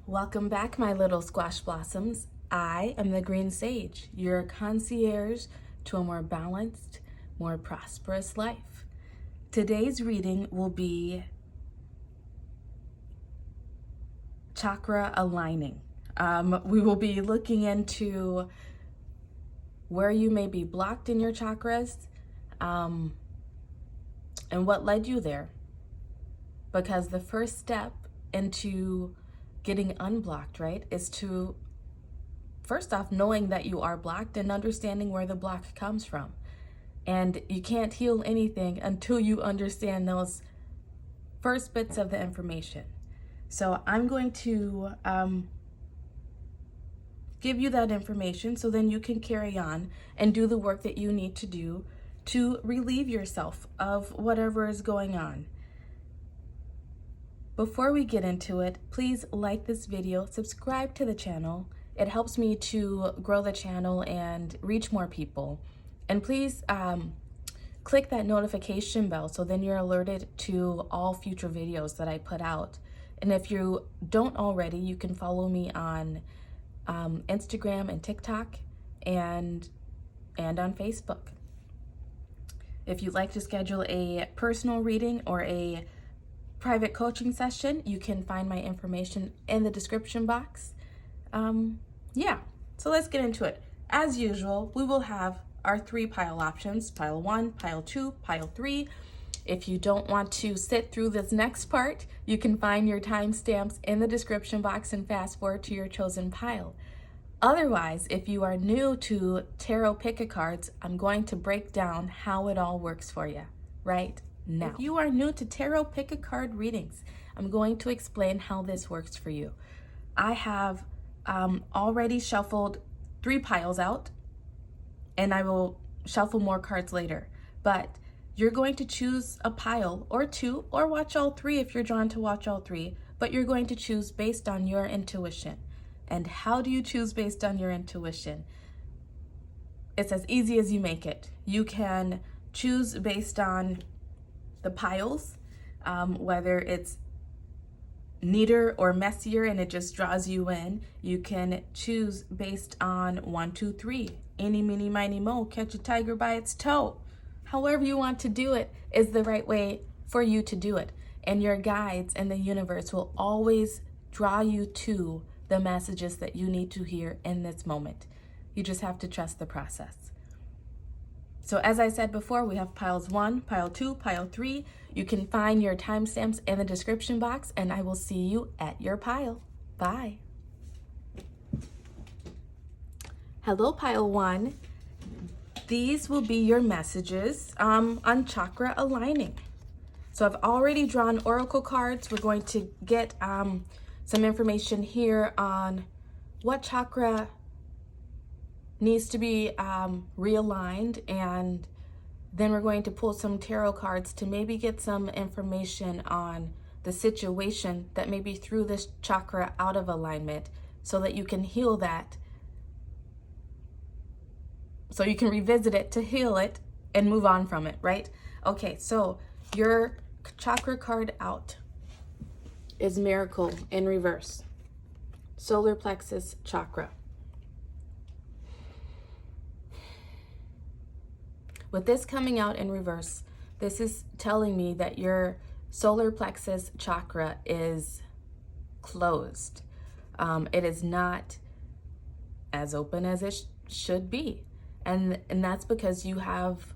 Welcome back, my little squash blossoms. I am the Green Sage, your concierge to a more balanced, more prosperous life. Today's reading will be chakra aligning. We will be looking into where you may be blocked in your chakras and what led you there. Because the first step into getting unblocked, right, is to first off knowing that you are blocked and understanding where the block comes from. And you can't heal anything until you understand those first bits of the information. So I'm going to give you that information so then you can carry on and do the work that you need to do to relieve yourself of whatever is going on. Before we get into it, please like this video, subscribe to the channel. It helps me to grow the channel and reach more people. And please click that notification bell so then you're alerted to all future videos that I put out. And if you don't already, you can follow me on Instagram and TikTok and on Facebook. If you'd like to schedule a personal reading or a private coaching session, you can find my information in the description box. So let's get into it. As usual, we will have our 3 pile options: pile 1, pile 2, pile 3. If you don't want to sit through this next part, you can find your timestamps in the description box and fast forward to your chosen pile. Otherwise, if you are new to tarot pick-a-cards, I'm going to break down how it all works for you right now. If you are new to tarot pick-a-card readings, I'm going to explain how this works for you. I have already shuffled 3 piles out, and I will shuffle more cards later. But you're going to choose a pile or 2, or watch all 3 if you're drawn to watch all 3, but you're going to choose based on your intuition. And how do you choose based on your intuition? It's as easy as you make it. You can choose based on the piles, whether it's neater or messier and it just draws you in. You can choose based on 1, 2, 3. Eeny, meeny, miny, mo, catch a tiger by its toe. However you want to do it is the right way for you to do it. And your guides and the universe will always draw you to the messages that you need to hear in this moment. You just have to trust the process. So as I said before, we have piles 1, pile 2, pile 3. You can find your timestamps in the description box, and I will see you at your pile. Bye. Hello, pile 1. These will be your messages on chakra aligning. So I've already drawn oracle cards. We're going to get some information here on what chakra needs to be realigned, and then we're going to pull some tarot cards to maybe get some information on the situation that maybe threw this chakra out of alignment so that you can heal that, so you can revisit it to heal it and move on from it, right? Okay, so your chakra card out is Miracle in reverse, solar plexus chakra. With this coming out in reverse, this is telling me that your solar plexus chakra is closed. It is not as open as it should be. And that's because you have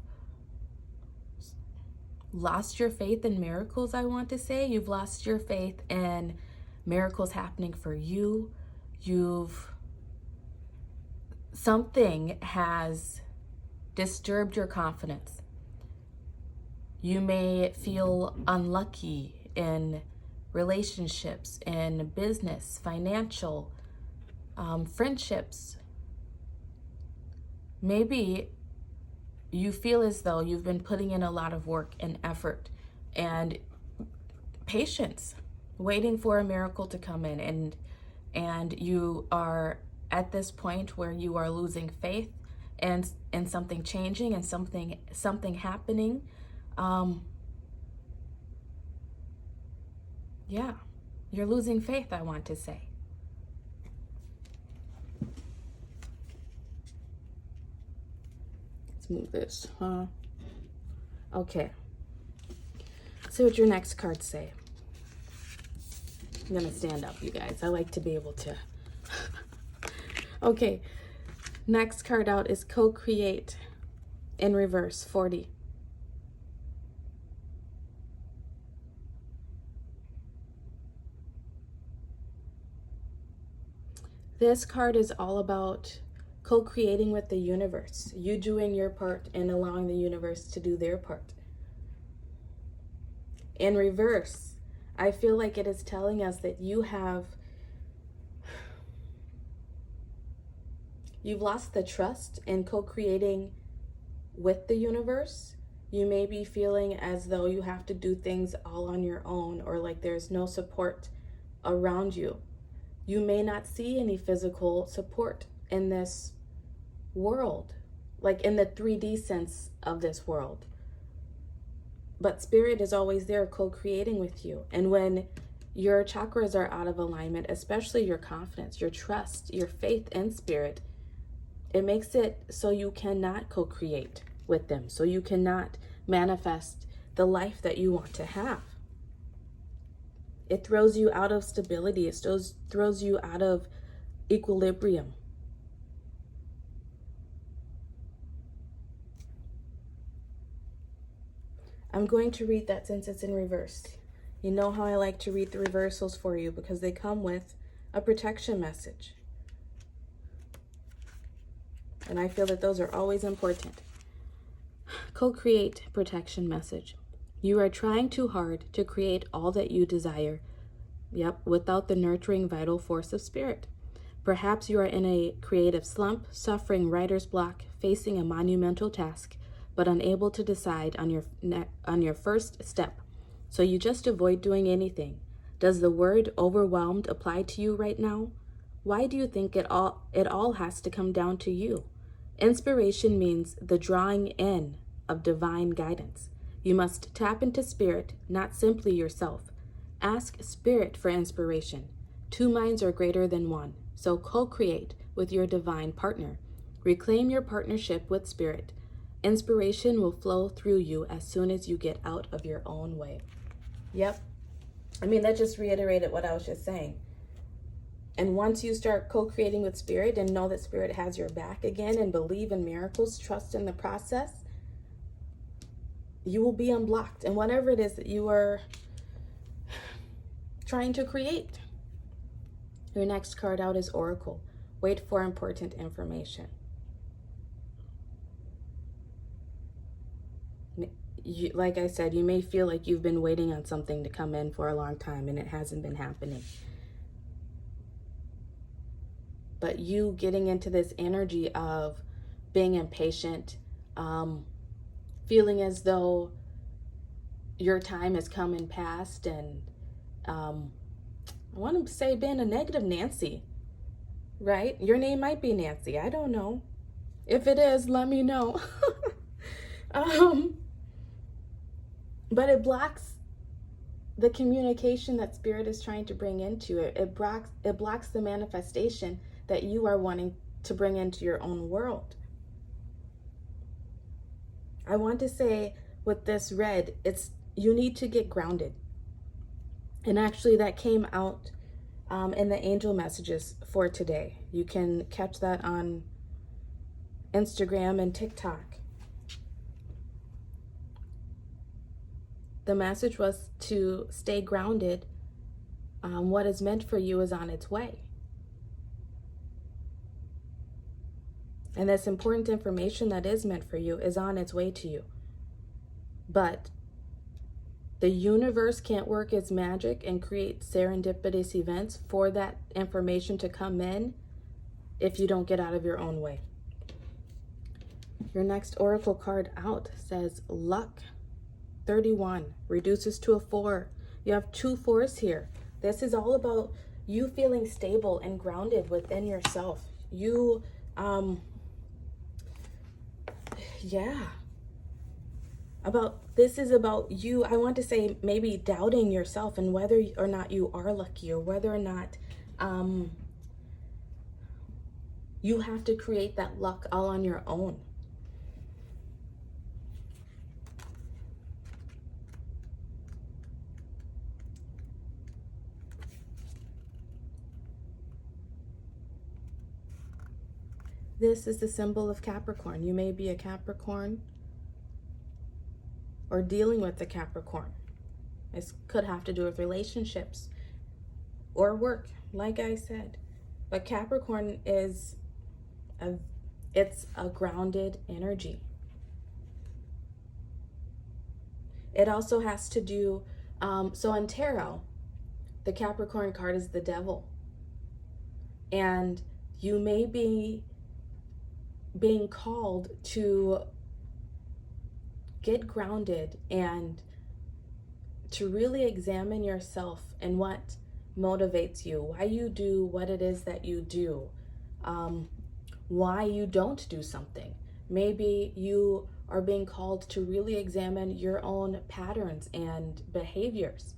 lost your faith in miracles, I want to say. You've lost your faith in miracles happening for you. Something has disturbed your confidence. You may feel unlucky in relationships, in business, financial, friendships. Maybe you feel as though you've been putting in a lot of work and effort and patience, waiting for a miracle to come in, and you are at this point where you are losing faith and something changing and something happening. You're losing faith, I want to say. Let's move this, Okay. See what your next cards say. I'm gonna stand up, you guys. I like to be able to. Okay. Next card out is co-create in reverse, 40. This card is all about co-creating with the universe, you doing your part and allowing the universe to do their part. In reverse, I feel like it is telling us that you've lost the trust in co-creating with the universe. You may be feeling as though you have to do things all on your own, or like there's no support around you. You may not see any physical support in this world, like in the 3D sense of this world. But spirit is always there co-creating with you. And when your chakras are out of alignment, especially your confidence, your trust, your faith in spirit, it makes it so you cannot co-create with them, so you cannot manifest the life that you want to have. It throws you out of stability. It throws you out of equilibrium. I'm going to read that since it's in reverse. You know how I like to read the reversals for you because they come with a protection message. And I feel that those are always important. Co-create protection message. You are trying too hard to create all that you desire. Yep, without the nurturing vital force of spirit. Perhaps you are in a creative slump, suffering writer's block, facing a monumental task, but unable to decide on your first step. So you just avoid doing anything. Does the word overwhelmed apply to you right now? Why do you think it all has to come down to you? Inspiration means the drawing in of divine guidance. You must tap into spirit, not simply yourself. Ask spirit for inspiration. Two minds are greater than one, so co-create with your divine partner. Reclaim your partnership with spirit. Inspiration will flow through you as soon as you get out of your own way. Yep. I mean, that just reiterated what I was just saying. And once you start co-creating with spirit and know that spirit has your back again and believe in miracles, trust in the process, you will be unblocked. And whatever it is that you are trying to create. Your next card out is Oracle. Wait for important information. Like I said, you may feel like you've been waiting on something to come in for a long time and it hasn't been happening. But you getting into this energy of being impatient, feeling as though your time has come and passed, and I want to say being a negative Nancy, right? Your name might be Nancy. I don't know. If it is, let me know. But it blocks the communication that spirit is trying to bring into it. It blocks the manifestation that you are wanting to bring into your own world. I want to say with this red, you need to get grounded. And actually that came out in the angel messages for today. You can catch that on Instagram and TikTok. The message was to stay grounded. What is meant for you is on its way. And this important information that is meant for you is on its way to you. But the universe can't work its magic and create serendipitous events for that information to come in if you don't get out of your own way. Your next oracle card out says luck. 31 reduces to a 4. You have 2 4s here. This is all about you feeling stable and grounded within yourself. You, this is about you. I want to say maybe doubting yourself and whether or not you are lucky, or whether or not you have to create that luck all on your own. This is the symbol of Capricorn. You may be a Capricorn or dealing with the Capricorn. This could have to do with relationships or work, like I said. But Capricorn is it's a grounded energy. It also has to do, so in tarot, the Capricorn card is the devil. And you may be being called to get grounded and to really examine yourself and what motivates you, why you do what it is that you do, why you don't do something. Maybe you are being called to really examine your own patterns and behaviors.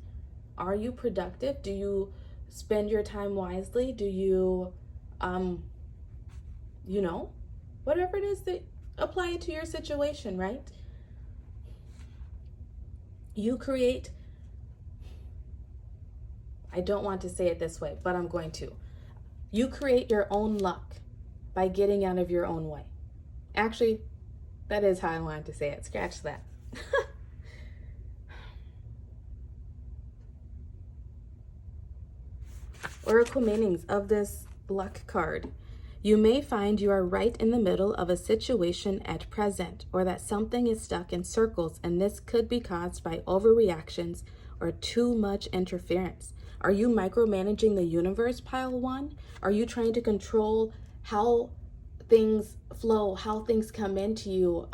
Are you productive? Do you spend your time wisely? Do you, whatever it is that apply it to your situation, right? You create, I don't want to say it this way, but I'm going to. You create your own luck by getting out of your own way. Actually, that is how I wanted to say it. Scratch that. Oracle meanings of this luck card. You may find you are right in the middle of a situation at present, or that something is stuck in circles, and this could be caused by overreactions or too much interference. Are you micromanaging the universe, pile one? Are you trying to control how things flow, how things come into you,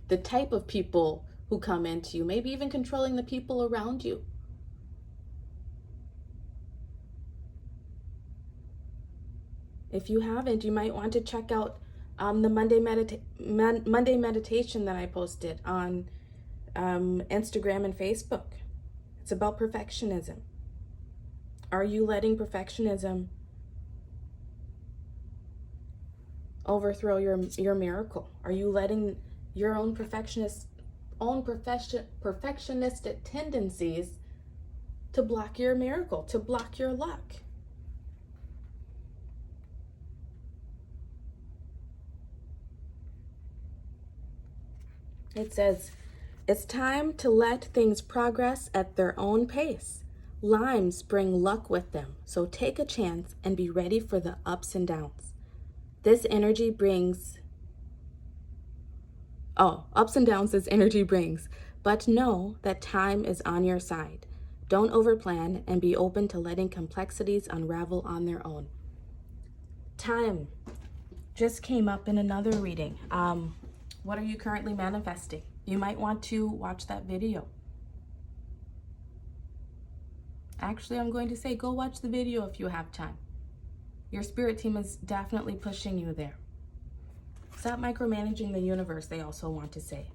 the type of people who come into you, maybe even controlling the people around you? If you haven't, you might want to check out the Monday meditation that I posted on Instagram and Facebook. It's about perfectionism. Are you letting perfectionism overthrow your miracle? Are you letting your own perfectionistic tendencies to block your miracle, to block your luck? It says, it's time to let things progress at their own pace. Limes bring luck with them, so take a chance and be ready for the ups and downs. This energy brings, ups and downs this energy brings, but know that time is on your side. Don't overplan and be open to letting complexities unravel on their own. Time just came up in another reading. What are you currently manifesting? You might want to watch that video. Actually, I'm going to say go watch the video if you have time. Your spirit team is definitely pushing you there. Stop micromanaging the universe, they also want to say.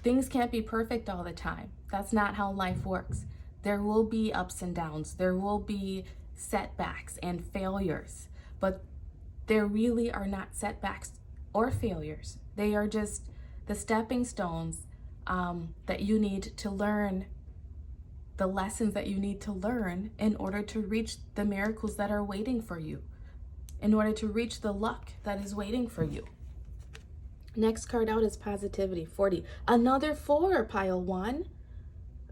Things can't be perfect all the time. That's not how life works. There will be ups and downs. There will be setbacks and failures. But there really are not setbacks or failures. They are just the stepping stones that you need to learn, the lessons that you need to learn in order to reach the miracles that are waiting for you, in order to reach the luck that is waiting for you. Next card out is positivity, 40. Another 4, pile 1.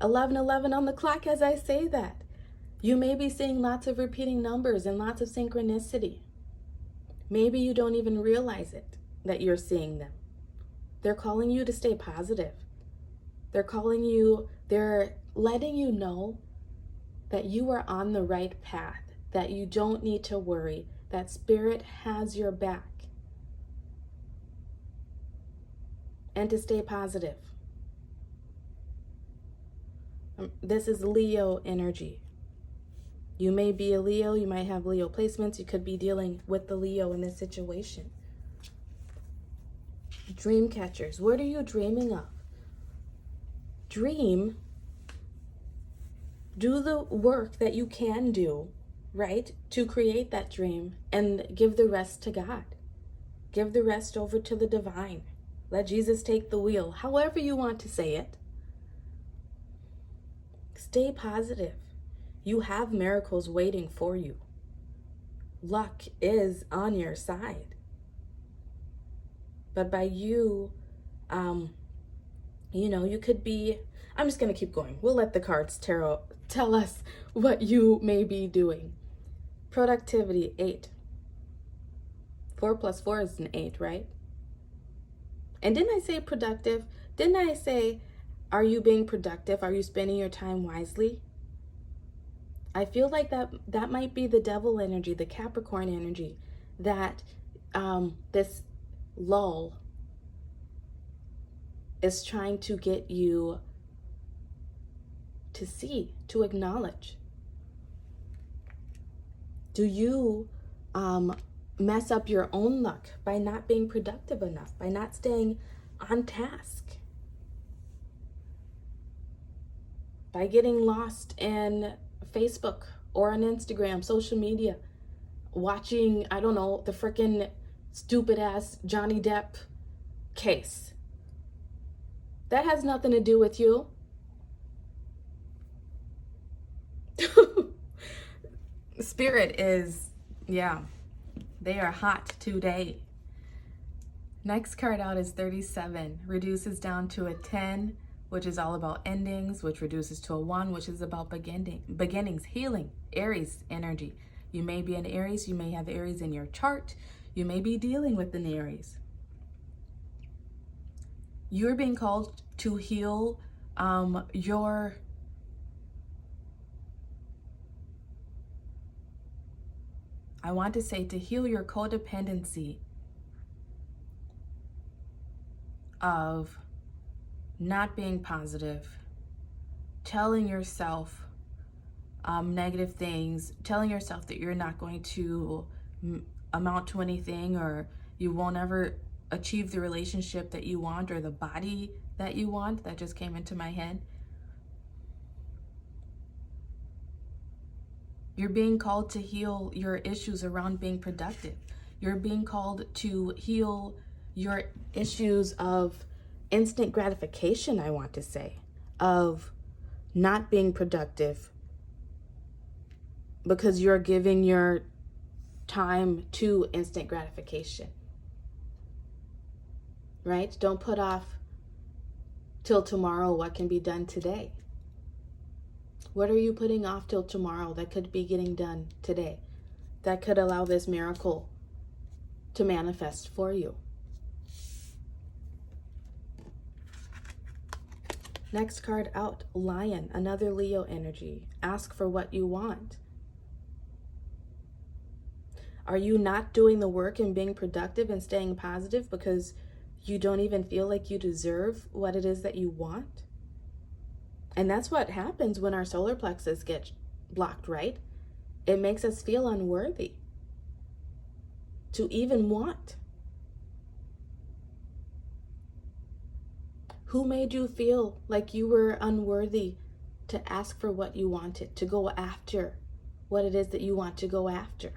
11:11 on the clock as I say that. You may be seeing lots of repeating numbers and lots of synchronicity. Maybe you don't even realize it, that you're seeing them. They're calling you to stay positive. They're letting you know that you are on the right path, that you don't need to worry, that Spirit has your back. And to stay positive. This is Leo energy. You may be a Leo, you might have Leo placements, you could be dealing with the Leo in this situation. Dream catchers, what are you dreaming of? Dream, do the work that you can do, right, to create that dream, and give the rest to God. Give the rest over to the divine. Let Jesus take the wheel, however you want to say it. Stay positive. You have miracles waiting for you. Luck is on your side. But by you, you could be, I'm just going to keep going. We'll let the cards tarot tell us what you may be doing. Productivity, 8. 4 plus 4 is an 8, right? And didn't I say productive? Didn't I say, are you being productive? Are you spending your time wisely? I feel like that might be the devil energy, the Capricorn energy, that this lull is trying to get you to see, to acknowledge. Do you mess up your own luck by not being productive enough, by not staying on task, by getting lost in Facebook or on Instagram, social media, watching, I don't know, the freaking stupid ass Johnny Depp case? That has nothing to do with you. Spirit is, they are hot today. Next card out is 37, reduces down to a 10, which is all about endings, which reduces to a 1, which is about beginnings, healing, Aries energy. You may be an Aries, you may have Aries in your chart, you may be dealing with an Aries. You're being called to heal your to heal your codependency of not being positive, telling yourself negative things, telling yourself that you're not going to amount to anything, or you won't ever achieve the relationship that you want or the body that you want. That just came into my head. You're being called to heal your issues around being productive. You're being called to heal your issues of instant gratification, I want to say, of not being productive because you're giving your time to instant gratification. Right? Don't put off till tomorrow what can be done today. What are you putting off till tomorrow that could be getting done today? That could allow this miracle to manifest for you. Next card out, Lion, another Leo energy. Ask for what you want. Are you not doing the work and being productive and staying positive because you don't even feel like you deserve what it is that you want? And that's what happens when our solar plexus gets blocked, right? It makes us feel unworthy to even want. Who made you feel like you were unworthy to ask for what you wanted, to go after what it is that you want to go after?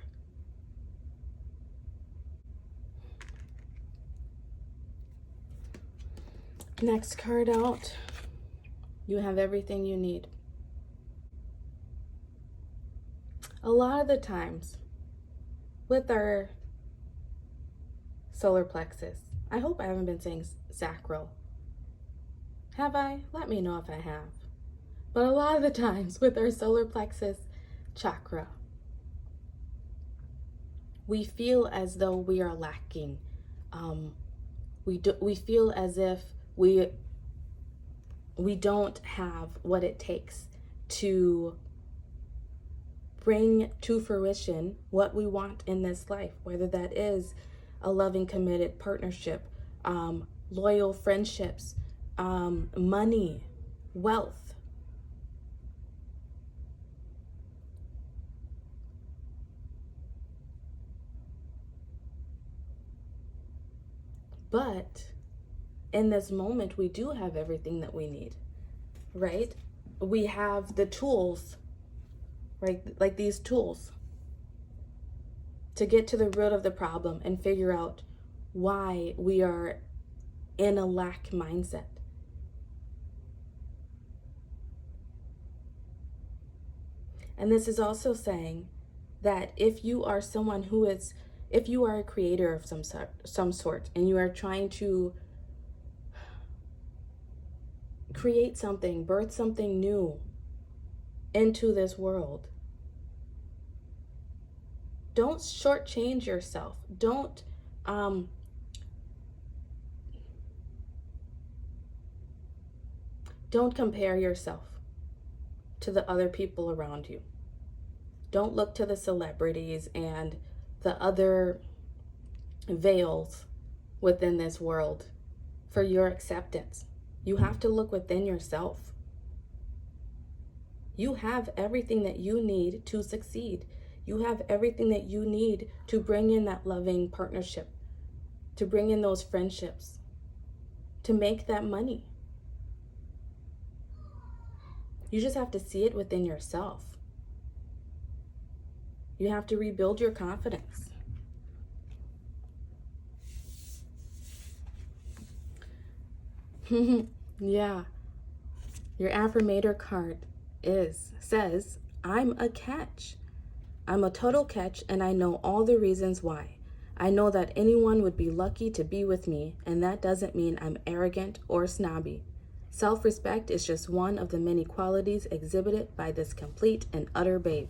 Next card out. You have everything you need. A lot of the times with our solar plexus, I hope I haven't been saying sacral. Have I? Let me know if I have. But a lot of the times with our solar plexus chakra, we feel as though we are lacking. We feel as if we don't have what it takes to bring to fruition what we want in this life, whether that is a loving, committed partnership, loyal friendships, money, wealth. But in this moment, we do have everything that we need, right? We have the tools, right? Like these tools to get to the root of the problem and figure out why we are in a lack mindset. And this is also saying that if you are someone who is, if you are a creator of some sort, and you are trying to create something, birth something new into this world, don't shortchange yourself. Don't compare yourself to the other people around you. Don't look to the celebrities and the other veils within this world for your acceptance. You have to look within yourself. You have everything that you need to succeed. You have everything that you need to bring in that loving partnership, to bring in those friendships, to make that money. You just have to see it within yourself. You have to rebuild your confidence. Yeah. Your affirmator card says, I'm a catch. I'm a total catch, and I know all the reasons why. I know that anyone would be lucky to be with me, and that doesn't mean I'm arrogant or snobby. Self-respect is just one of the many qualities exhibited by this complete and utter babe.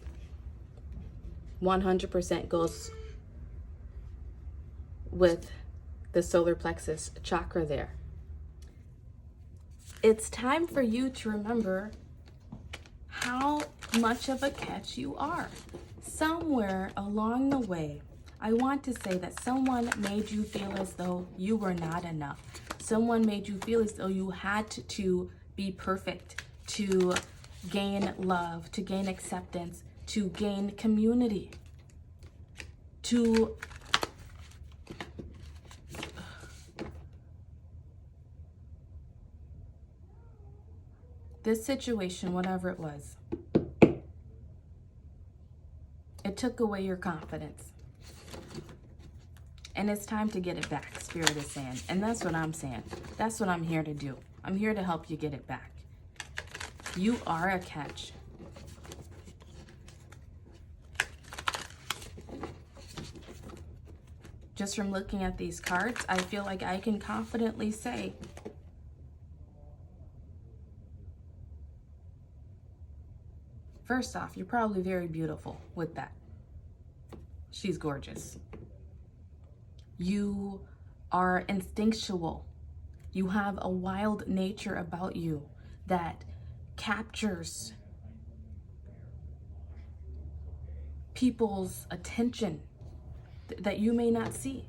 100% goes with the solar plexus chakra there. It's time for you to remember how much of a catch you are. Somewhere along the way, I want to say that someone made you feel as though you were not enough. Someone made you feel as though you had to be perfect to gain love, to gain acceptance, to gain community, to this situation, whatever it was, it took away your confidence. And it's time to get it back, Spirit is saying. And that's what I'm saying. That's what I'm here to do. I'm here to help you get it back. You are a catch. Just from looking at these cards, I feel like I can confidently say, first off, you're probably very beautiful with that. She's gorgeous. You are instinctual. You have a wild nature about you that captures people's attention that you may not see.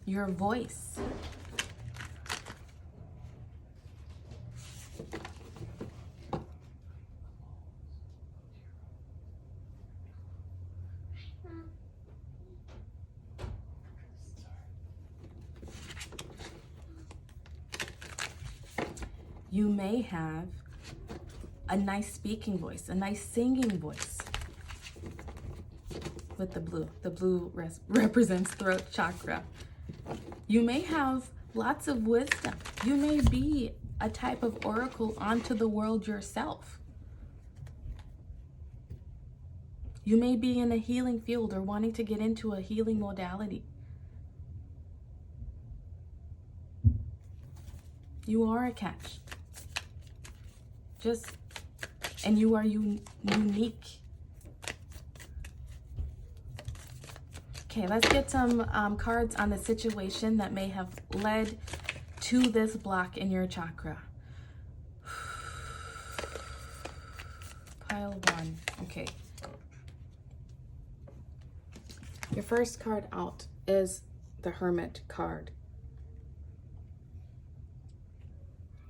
Your voice. You may have a nice speaking voice, a nice singing voice. With the blue. The blue represents throat chakra. You may have lots of wisdom. You may be a type of oracle onto the world yourself. You may be in a healing field or wanting to get into a healing modality. You are a catch. And you are unique. Okay, let's get some cards on the situation that may have led to this block in your chakra. Pile 1. Okay. Your first card out is the Hermit card.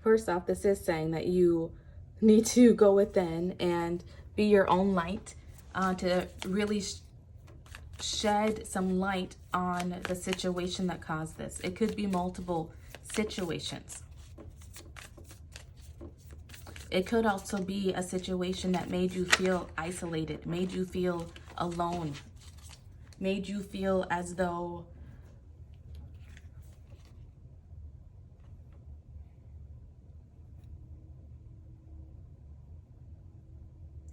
First off, this is saying that you need to go within and be your own light to really shed some light on the situation that caused this. It could be multiple situations. It could also be a situation that made you feel isolated, made you feel alone, made you feel as though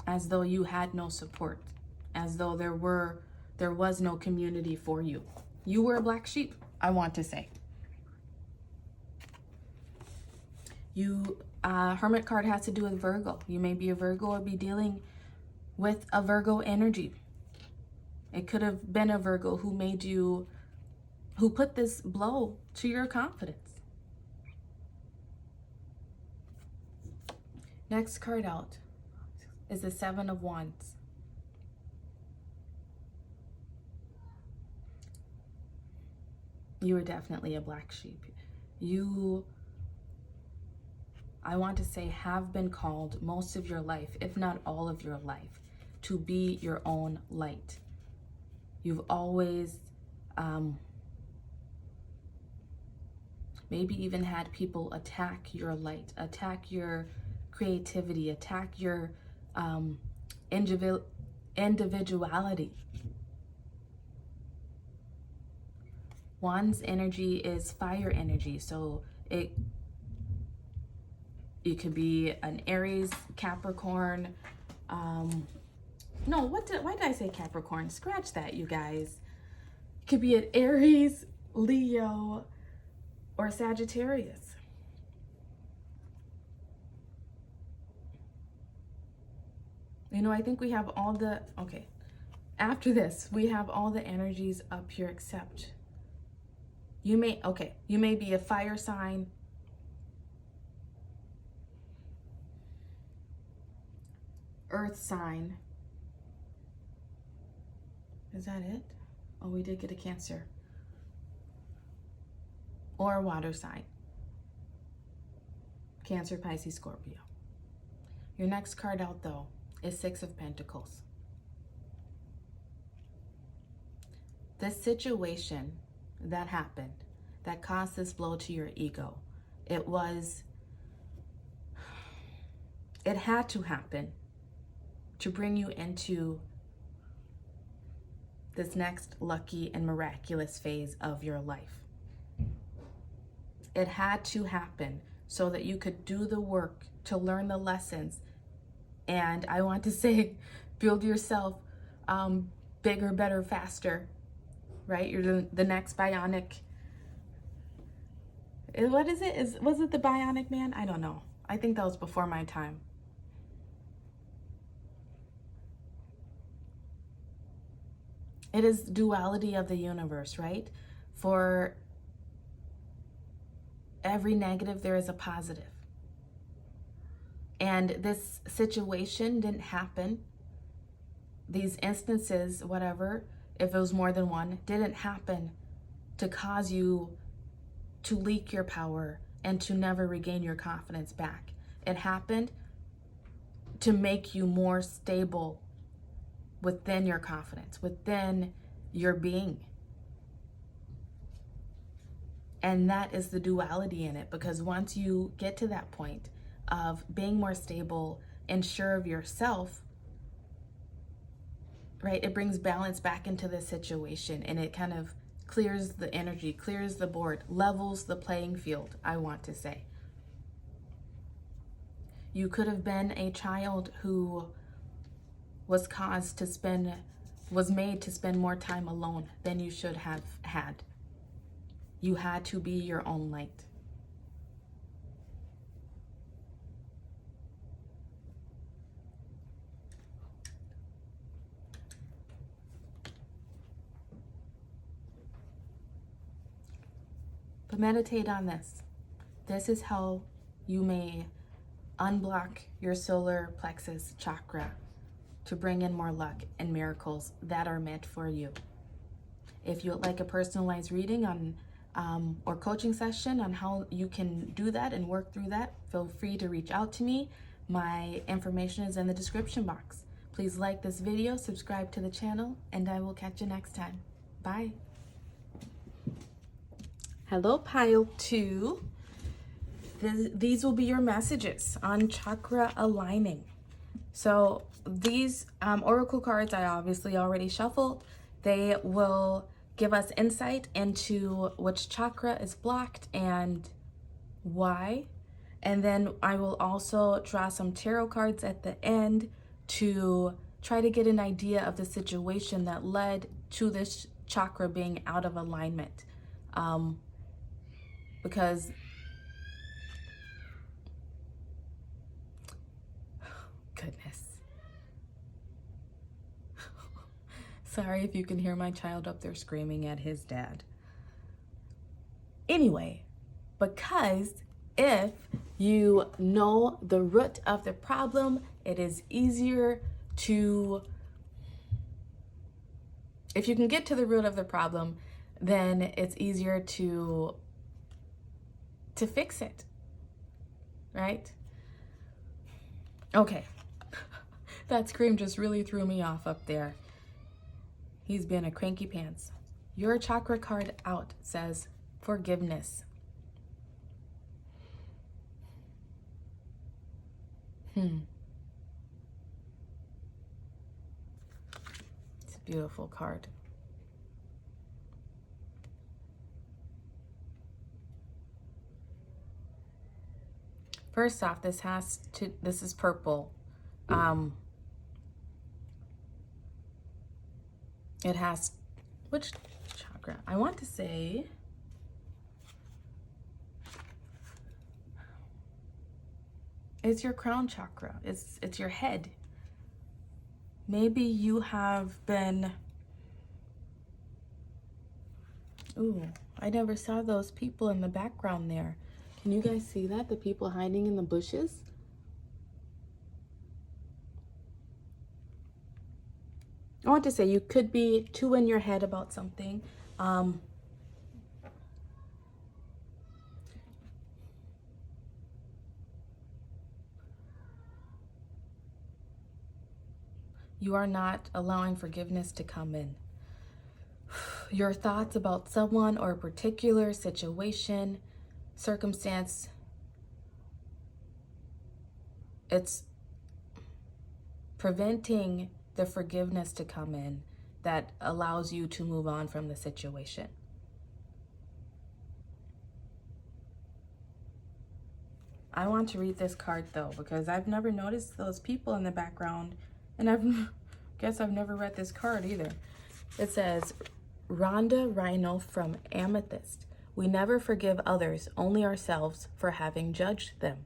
as though you had no support, as though there was no community for you. You were a black sheep, I want to say. Hermit card has to do with Virgo. You may be a Virgo or be dealing with a Virgo energy. It could have been a Virgo who put this blow to your confidence. Next card out is the Seven of Wands. You are definitely a black sheep. You, I want to say, have been called most of your life, if not all of your life, to be your own light. You've always maybe even had people attack your light, attack your creativity, attack your individuality. Wands energy is fire energy, so it could be an Aries, Capricorn. No, why did I say Capricorn? Scratch that, you guys. It could be an Aries, Leo, or Sagittarius. You know, I think we have all the, okay, after this, we have all the energies up here except you may be a fire sign, earth sign. Is that it? Oh, we did get a Cancer. Or a water sign. Cancer, Pisces, Scorpio. Your next card out, though, is Six of Pentacles. This situation that happened, that caused this blow to your ego, it had to happen to bring you into this next lucky and miraculous phase of your life. It had to happen so that you could do the work to learn the lessons. And I want to say, build yourself bigger, better, faster, right? You're the next bionic. What is it? Was it the Bionic Man? I don't know. I think that was before my time. It is duality of the universe, right? For every negative, there is a positive. And this situation didn't happen. These instances, whatever, if it was more than one, didn't happen to cause you to leak your power and to never regain your confidence back. It happened to make you more stable within your confidence, within your being. And that is the duality in it, because once you get to that point of being more stable and sure of yourself, right, it brings balance back into the situation, and it kind of clears the energy, clears the board, levels the playing field, I want to say. You could have been a child who was made to spend more time alone than you should have had. You had to be your own light. But meditate on this. This is how you may unblock your solar plexus chakra to bring in more luck and miracles that are meant for you. If you would like a personalized reading on or coaching session on how you can do that and work through that, feel free to reach out to me. My information is in the description box. Please like this video, subscribe to the channel, and I will catch you next time. Bye. Hello, pile 2. These will be your messages on chakra aligning. So these oracle cards I obviously already shuffled. They will give us insight into which chakra is blocked and why. And then I will also draw some tarot cards at the end to try to get an idea of the situation that led to this chakra being out of alignment. Because goodness. Sorry if you can hear my child up there screaming at his dad. Anyway, because if you know the root of the problem, it is easier to, if you can get to the root of the problem, then it's easier to fix it, right? Okay, that scream just really threw me off up there. He's been a cranky pants. Your chakra card out says forgiveness. It's a beautiful card. First off, this is purple. It has, which chakra? I want to say, it's your crown chakra. It's your head. Maybe you have been, ooh, I never saw those people in the background there. Can you guys see that? The people hiding in the bushes? I want to say you could be too in your head about something. You are not allowing forgiveness to come in. Your thoughts about someone or a particular situation, circumstance, it's preventing the forgiveness to come in that allows you to move on from the situation. I want to read this card though, because I've never noticed those people in the background, and guess I've never read this card either. It says, Rhonda Rhino from Amethyst. We never forgive others, only ourselves for having judged them.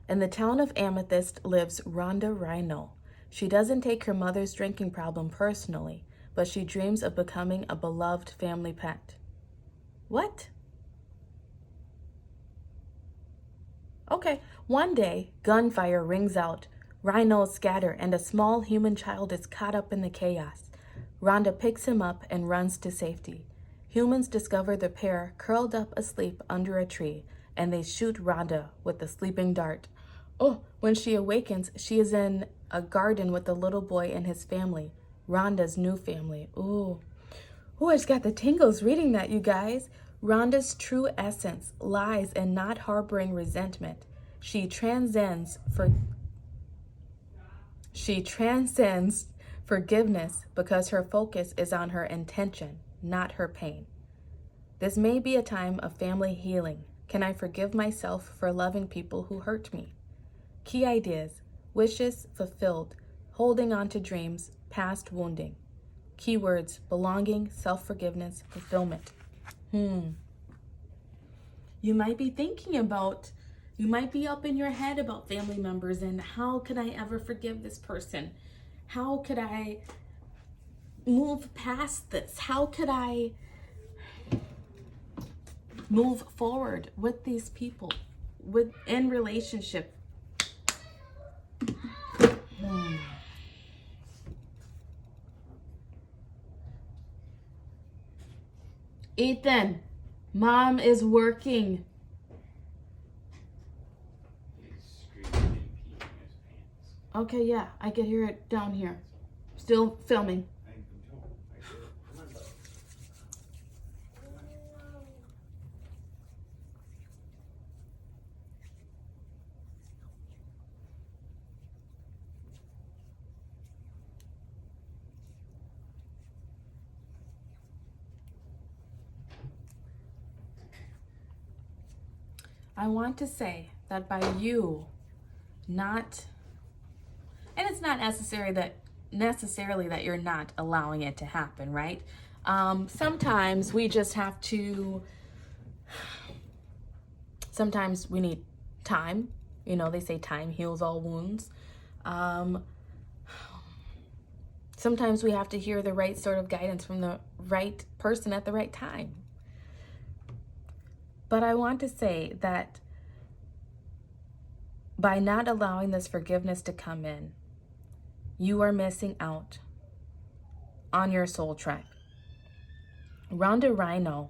In the town of Amethyst lives Rhonda Rhino. She doesn't take her mother's drinking problem personally, but she dreams of becoming a beloved family pet. What? Okay, one day, gunfire rings out, rhinos scatter, and a small human child is caught up in the chaos. Rhonda picks him up and runs to safety. Humans discover the pair curled up asleep under a tree, and they shoot Rhonda with the sleeping dart. Oh, when she awakens, she is in a garden with the little boy and his family, Rhonda's new family. Ooh, I just got the tingles reading that, you guys. Rhonda's true essence lies in not harboring resentment. She transcends forgiveness because her focus is on her intention, not her pain. This may be a time of family healing. Can I forgive myself for loving people who hurt me? Key ideas: wishes fulfilled, holding on to dreams, past wounding. Keywords: belonging, self-forgiveness, fulfillment. You might be thinking about, you might be up in your head about family members and how could I ever forgive this person? How could I move past this? How could I move forward with these people, in relationship? Ethan, Mom is working. Okay, yeah, I can hear it down here. Still filming. I want to say that by you not And it's not necessarily that you're not allowing it to happen, right? Sometimes we just have to, sometimes we need time. You know, they say time heals all wounds. Sometimes we have to hear the right sort of guidance from the right person at the right time. But I want to say that by not allowing this forgiveness to come in, you are missing out on your soul tribe. Around a rhino,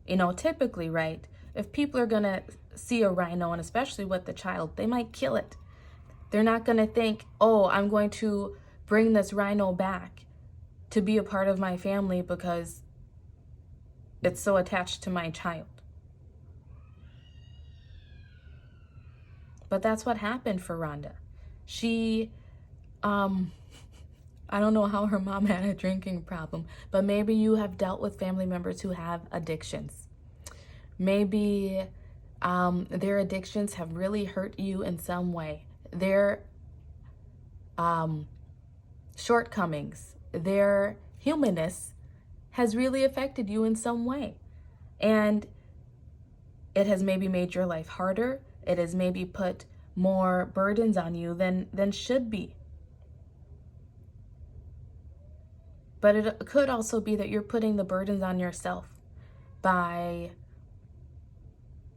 you know, typically, right, if people are going to see a rhino, and especially with the child, they might kill it. They're not going to think, oh, I'm going to bring this rhino back to be a part of my family because it's so attached to my child. But that's what happened for Rhonda. She, I don't know how her mom had a drinking problem, but maybe you have dealt with family members who have addictions. Maybe their addictions have really hurt you in some way. Their shortcomings, their humanness has really affected you in some way. And it has maybe made your life harder. It has maybe put more burdens on you than should be. But it could also be that you're putting the burdens on yourself by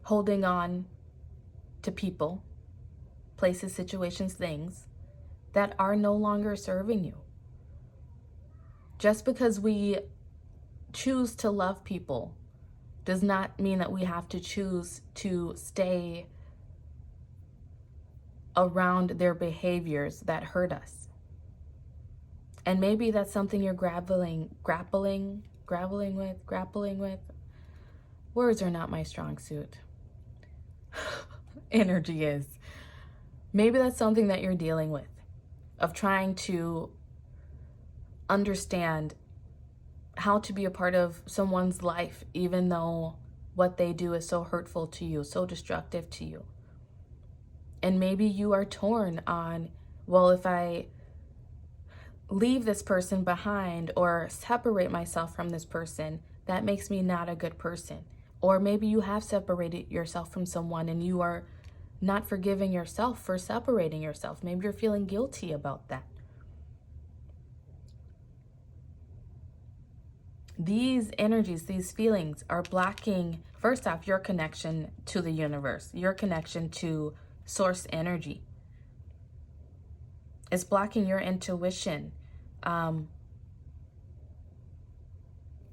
holding on to people, places, situations, things that are no longer serving you. Just because we choose to love people does not mean that we have to choose to stay around their behaviors that hurt us. And maybe that's something you're grappling with. Words are not my strong suit. Energy is. Maybe that's something that you're dealing with, of trying to understand how to be a part of someone's life, even though what they do is so hurtful to you, so destructive to you. And maybe you are torn on, well, if I leave this person behind or separate myself from this person, that makes me not a good person. Or maybe you have separated yourself from someone and you are not forgiving yourself for separating yourself. Maybe you're feeling guilty about that. These energies, these feelings are blocking, first off, your connection to the universe, your connection to source energy. It's blocking your intuition,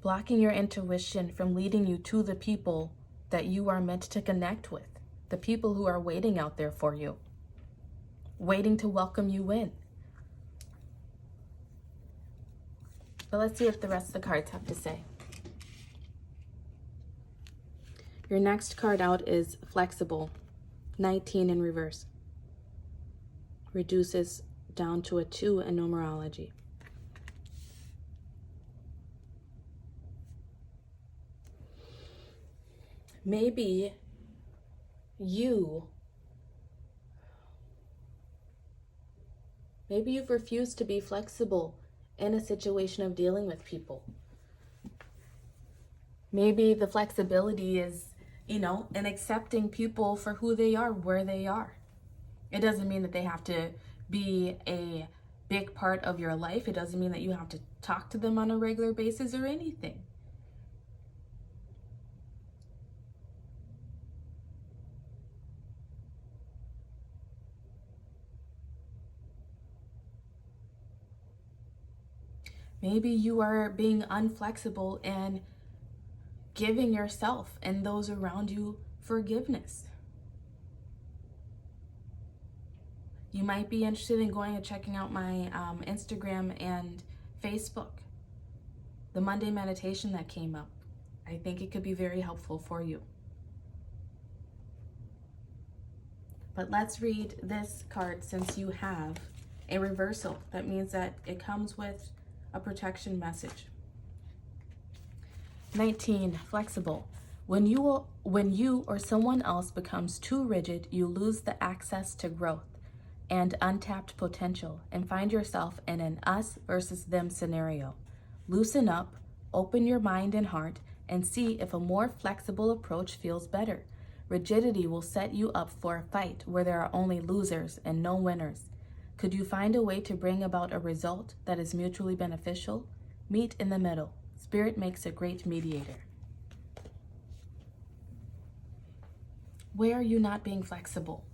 blocking your intuition from leading you to the people that you are meant to connect with, the people who are waiting out there for you, waiting to welcome you in. But let's see what the rest of the cards have to say. Your next card out is Flexible, 19 in reverse. Reduces down to a 2 in numerology. Maybe you've refused to be flexible in a situation of dealing with people. Maybe the flexibility is, in accepting people for who they are, where they are. It doesn't mean that they have to be a big part of your life. It doesn't mean that you have to talk to them on a regular basis or anything. Maybe you are being unflexible and giving yourself and those around you forgiveness. You might be interested in going and checking out my Instagram and Facebook. The Monday meditation that came up. I think it could be very helpful for you. But let's read this card since you have a reversal. That means that it comes with a protection message. 19, flexible. When you or someone else becomes too rigid, you lose the access to growth. and untapped potential and find yourself in an us versus them scenario. Loosen up, open your mind and heart, and see if a more flexible approach feels better. Rigidity will set you up for a fight where there are only losers and no winners. Could you find a way to bring about a result that is mutually beneficial? Meet in the middle. Spirit makes a great mediator. Where are you not being flexible?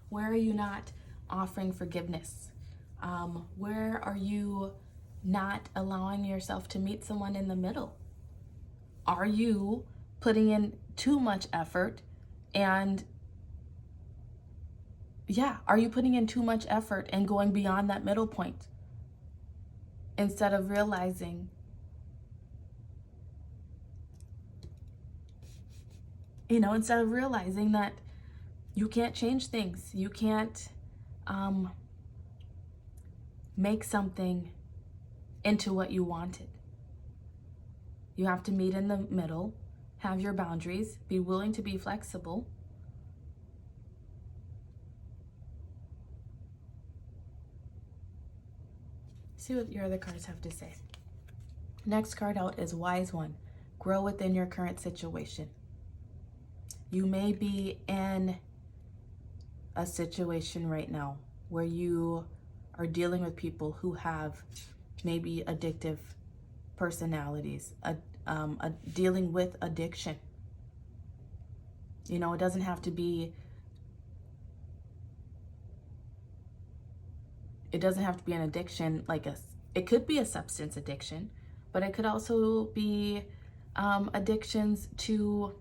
Where are you not offering forgiveness? Where are you not allowing yourself to meet someone in the middle? Are you putting in too much effort and are you putting in too much effort and going beyond that middle point instead of realizing, that you can't change things. You can't make something into what you wanted. You have to meet in the middle, have your boundaries, be willing to be flexible. See what your other cards have to say. Next card out is Wise One. Grow within your current situation. You may be in a situation right now where you are dealing with people who have maybe addictive personalities, dealing with addiction. It doesn't have to be an addiction it could be a substance addiction, but it could also be addictions to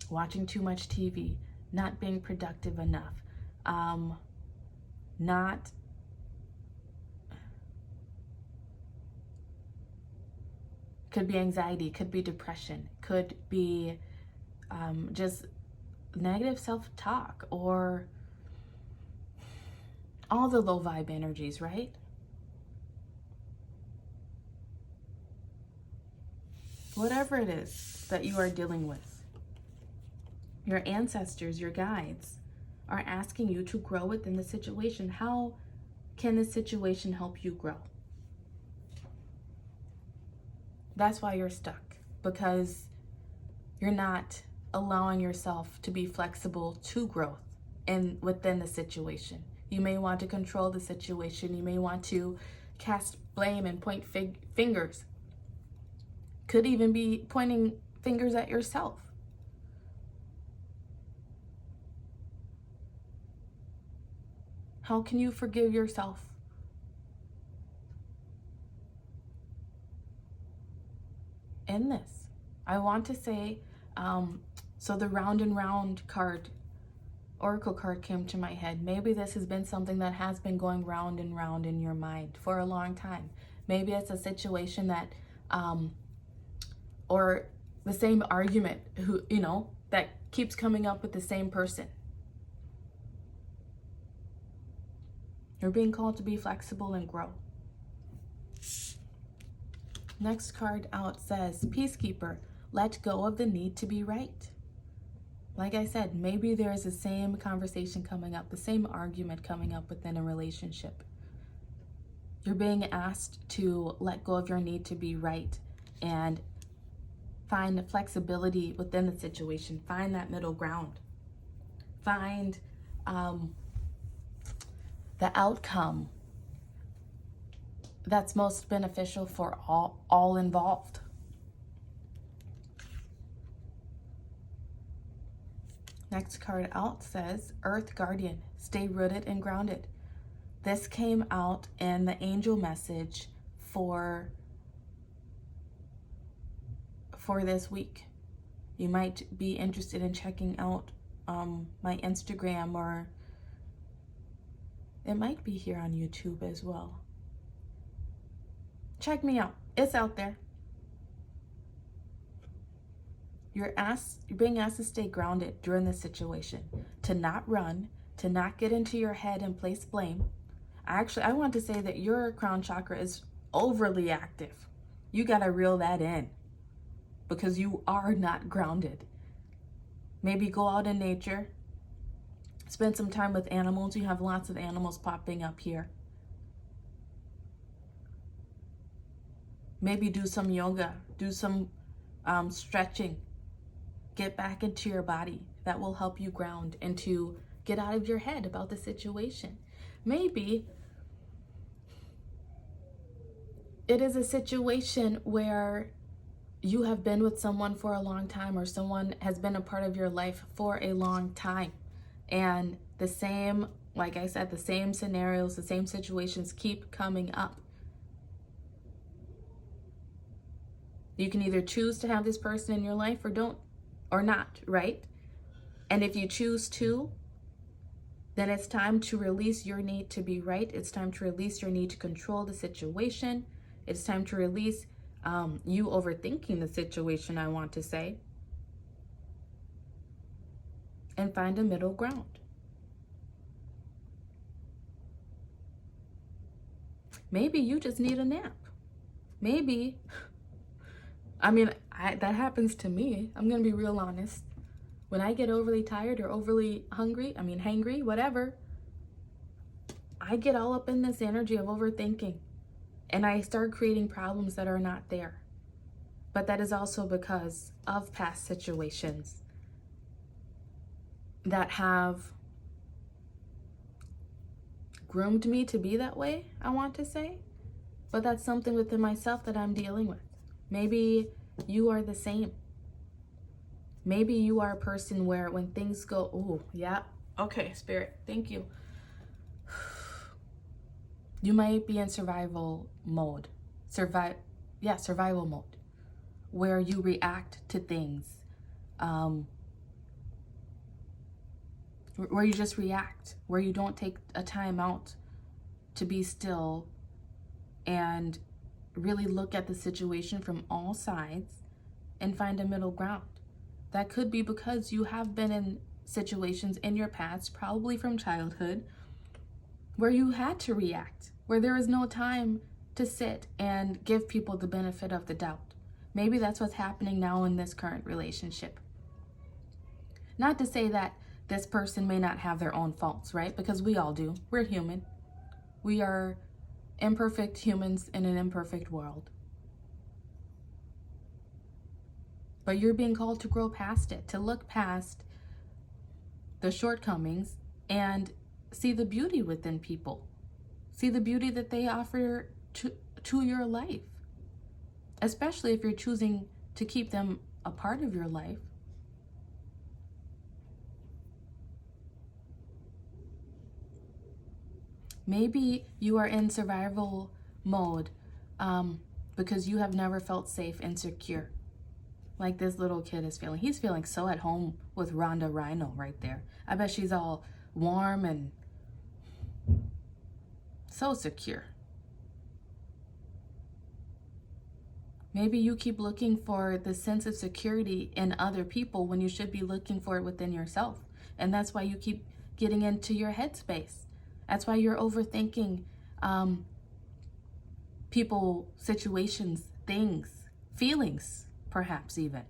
watching too much TV, not being productive enough, could be anxiety, could be depression, could be just negative self-talk, or all the low vibe energies, right? Whatever it is that you are dealing with, your ancestors, your guides are asking you to grow within the situation. How can the situation help you grow? That's why you're stuck, because you're not allowing yourself to be flexible to growth within the situation. You may want to control the situation. You may want to cast blame and point fingers. Could even be pointing fingers at yourself. How can you forgive yourself? In this, I want to say, so the round and round card, oracle card came to my head. Maybe this has been something that has been going round and round in your mind for a long time. Maybe it's a situation that, or the same argument, that keeps coming up with the same person. You're being called to be flexible and grow. Next card out says, Peacekeeper, let go of the need to be right. Like I said, maybe there's the same conversation coming up, the same argument coming up within a relationship. You're being asked to let go of your need to be right and find flexibility within the situation. Find that middle ground. Find the outcome that's most beneficial for all involved. Next card out says, Earth Guardian, stay rooted and grounded. This came out in the angel message for this week. You might be interested in checking out my Instagram, or it might be here on YouTube as well. Check me out. It's out there. You're being asked to stay grounded during this situation, to not run, to not get into your head and place blame. I want to say that your crown chakra is overly active. You got to reel that in, because you are not grounded. Maybe go out in nature Spend some time with animals. You have lots of animals popping up here. Maybe do some yoga, do some stretching. Get back into your body. That will help you ground and to get out of your head about the situation. Maybe it is a situation where you have been with someone for a long time, or someone has been a part of your life for a long time. And the same, like I said, the same scenarios, the same situations keep coming up. You can either choose to have this person in your life or don't, or not, right? And if you choose to, then it's time to release your need to be right. It's time to release your need to control the situation. It's time to release you overthinking the situation, I want to say, and find a middle ground. Maybe you just need a nap. Maybe, that happens to me. I'm going to be real honest. When I get overly tired or overly hangry, whatever, I get all up in this energy of overthinking. And I start creating problems that are not there. But that is also because of past situations that have groomed me to be that way, I want to say. But that's something within myself that I'm dealing with. Maybe you are the same. Maybe you are a person where when things go, oh, yeah, okay, Spirit, thank you. You might be in survival mode. Survival mode. Where you react to things. Where you just react. Where you don't take a time out to be still and really look at the situation from all sides and find a middle ground. That could be because you have been in situations in your past, probably from childhood, where you had to react, where there was no time to sit and give people the benefit of the doubt. Maybe that's what's happening now in this current relationship. Not to say that this person may not have their own faults, right? Because we all do. We're human. We are imperfect humans in an imperfect world. But you're being called to grow past it, to look past the shortcomings and see the beauty within people. See the beauty that they offer to your life. Especially if you're choosing to keep them a part of your life. Maybe you are in survival mode because you have never felt safe and secure. Like this little kid is feeling. He's feeling so at home with Rhonda Rhino right there. I bet she's all warm and so secure. Maybe you keep looking for the sense of security in other people when you should be looking for it within yourself. And that's why you keep getting into your headspace. That's why you're overthinking people, situations, things, feelings, perhaps even.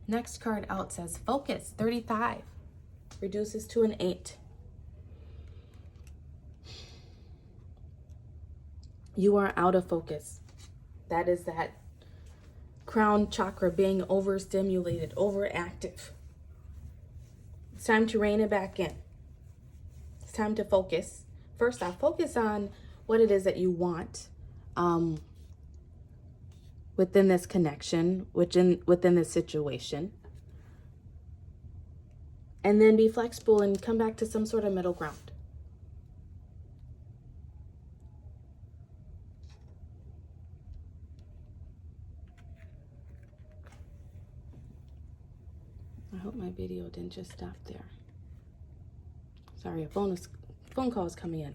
Next card out says focus, 35. Reduces to an 8. You are out of focus. That is that crown chakra being overstimulated, overactive. It's time to rein it back in. It's time to focus. First off, focus on what it is that you want within this connection, within this situation. And then be flexible and come back to some sort of middle ground. I hope my video didn't just stop there. Sorry, a phone call is coming in.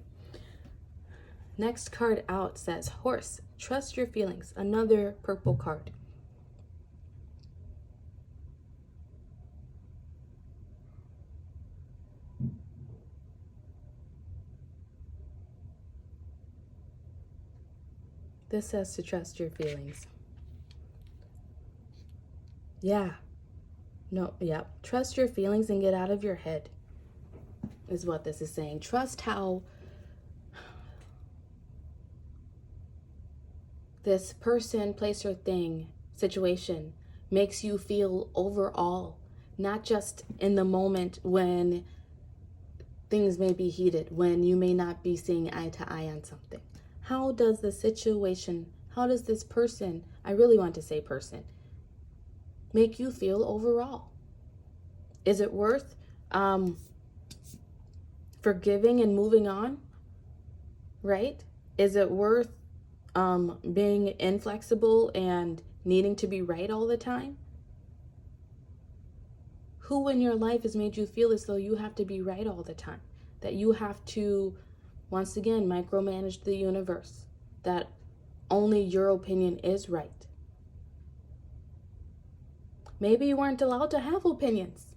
Next card out says horse, trust your feelings. Another purple card. This says to trust your feelings. Trust your feelings and get out of your head. is what this is saying. Trust how this person, place, or thing, situation makes you feel overall, not just in the moment when things may be heated, when you may not be seeing eye to eye on something. How does the situation, how does this person, I really want to say person, make you feel overall? Is it worth forgiving and moving on? Right? Is it worth being inflexible and needing to be right all the time? Who in your life has made you feel as though you have to be right all the time? That you have to, once again, micromanage the universe? That only your opinion is right? Maybe you weren't allowed to have opinions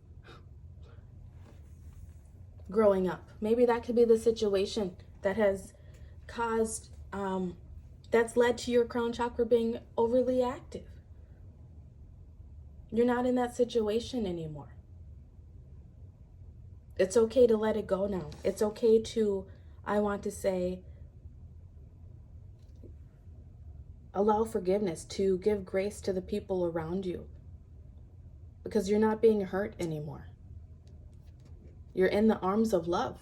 growing up. Maybe that could be the situation that has caused, that's led to your crown chakra being overly active. You're not in that situation anymore. It's okay to let it go now. It's okay to, I want to say, allow forgiveness, to give grace to the people around you, because you're not being hurt anymore. You're in the arms of love.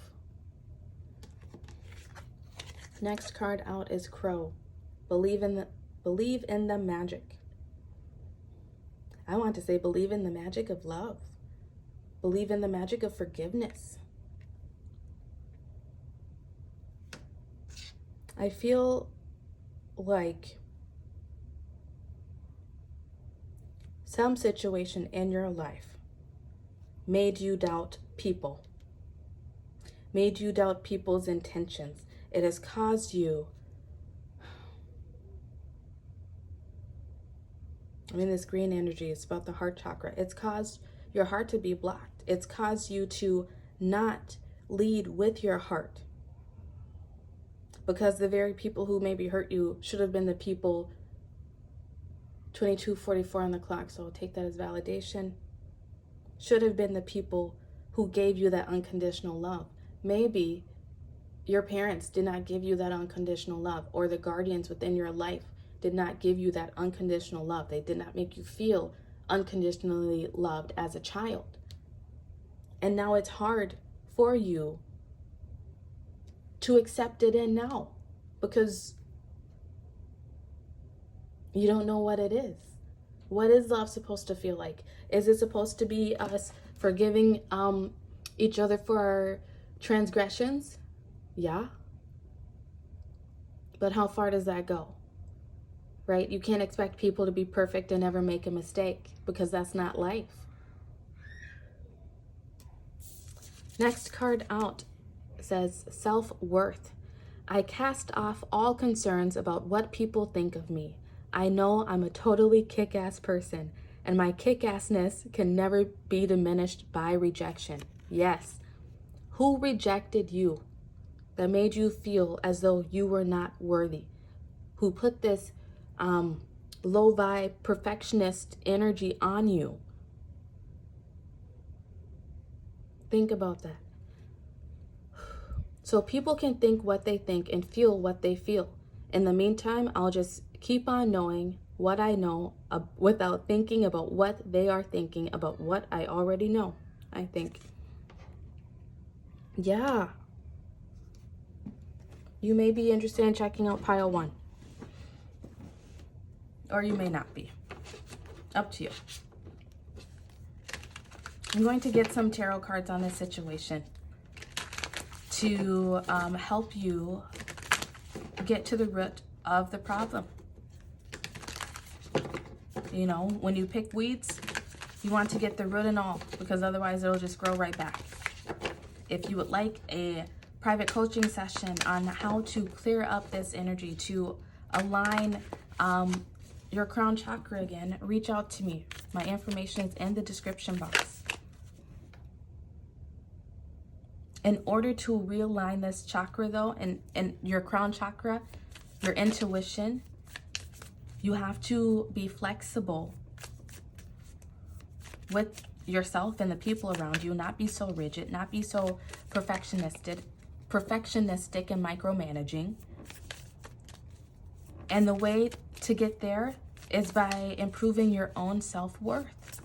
Next card out is Crow. Believe in the magic. I want to say believe in the magic of love. Believe in the magic of forgiveness. I feel like some situation in your life made you doubt people, made you doubt people's intentions. It has caused you, this green energy is about the heart chakra. It's caused your heart to be blocked. It's caused you to not lead with your heart, because the very people who maybe hurt you should have been the people. 22:44 on the clock, so I'll take that as validation. Should have been the people who gave you that unconditional love. Maybe your parents did not give you that unconditional love, or the guardians within your life did not give you that unconditional love. They did not make you feel unconditionally loved as a child. And now it's hard for you to accept it in now, because you don't know what it is. What is love supposed to feel like? Is it supposed to be us forgiving each other for our transgressions? Yeah. But how far does that go? Right? You can't expect people to be perfect and never make a mistake, because that's not life. Next card out says self-worth. I cast off all concerns about what people think of me. I know I'm a totally kick-ass person, and my kick-assness can never be diminished by rejection. Yes. Who rejected you that made you feel as though you were not worthy? Who put this low vibe, perfectionist energy on you? Think about that. So people can think what they think and feel what they feel. In the meantime, I'll just keep on knowing what I know without thinking about what they are thinking about what I already know, I think. Yeah. You may be interested in checking out pile 1. Or you may not be. Up to you. I'm going to get some tarot cards on this situation to help you get to the root of the problem. You know, when you pick weeds, you want to get the root and all, because otherwise it'll just grow right back. If you would like a private coaching session on how to clear up this energy, to align your crown chakra again, reach out to me. My information is in the description box. In order to realign this chakra though, and your crown chakra, your intuition, you have to be flexible with yourself and the people around you, not be so rigid, not be so perfectionistic and micromanaging. And the way to get there is by improving your own self-worth.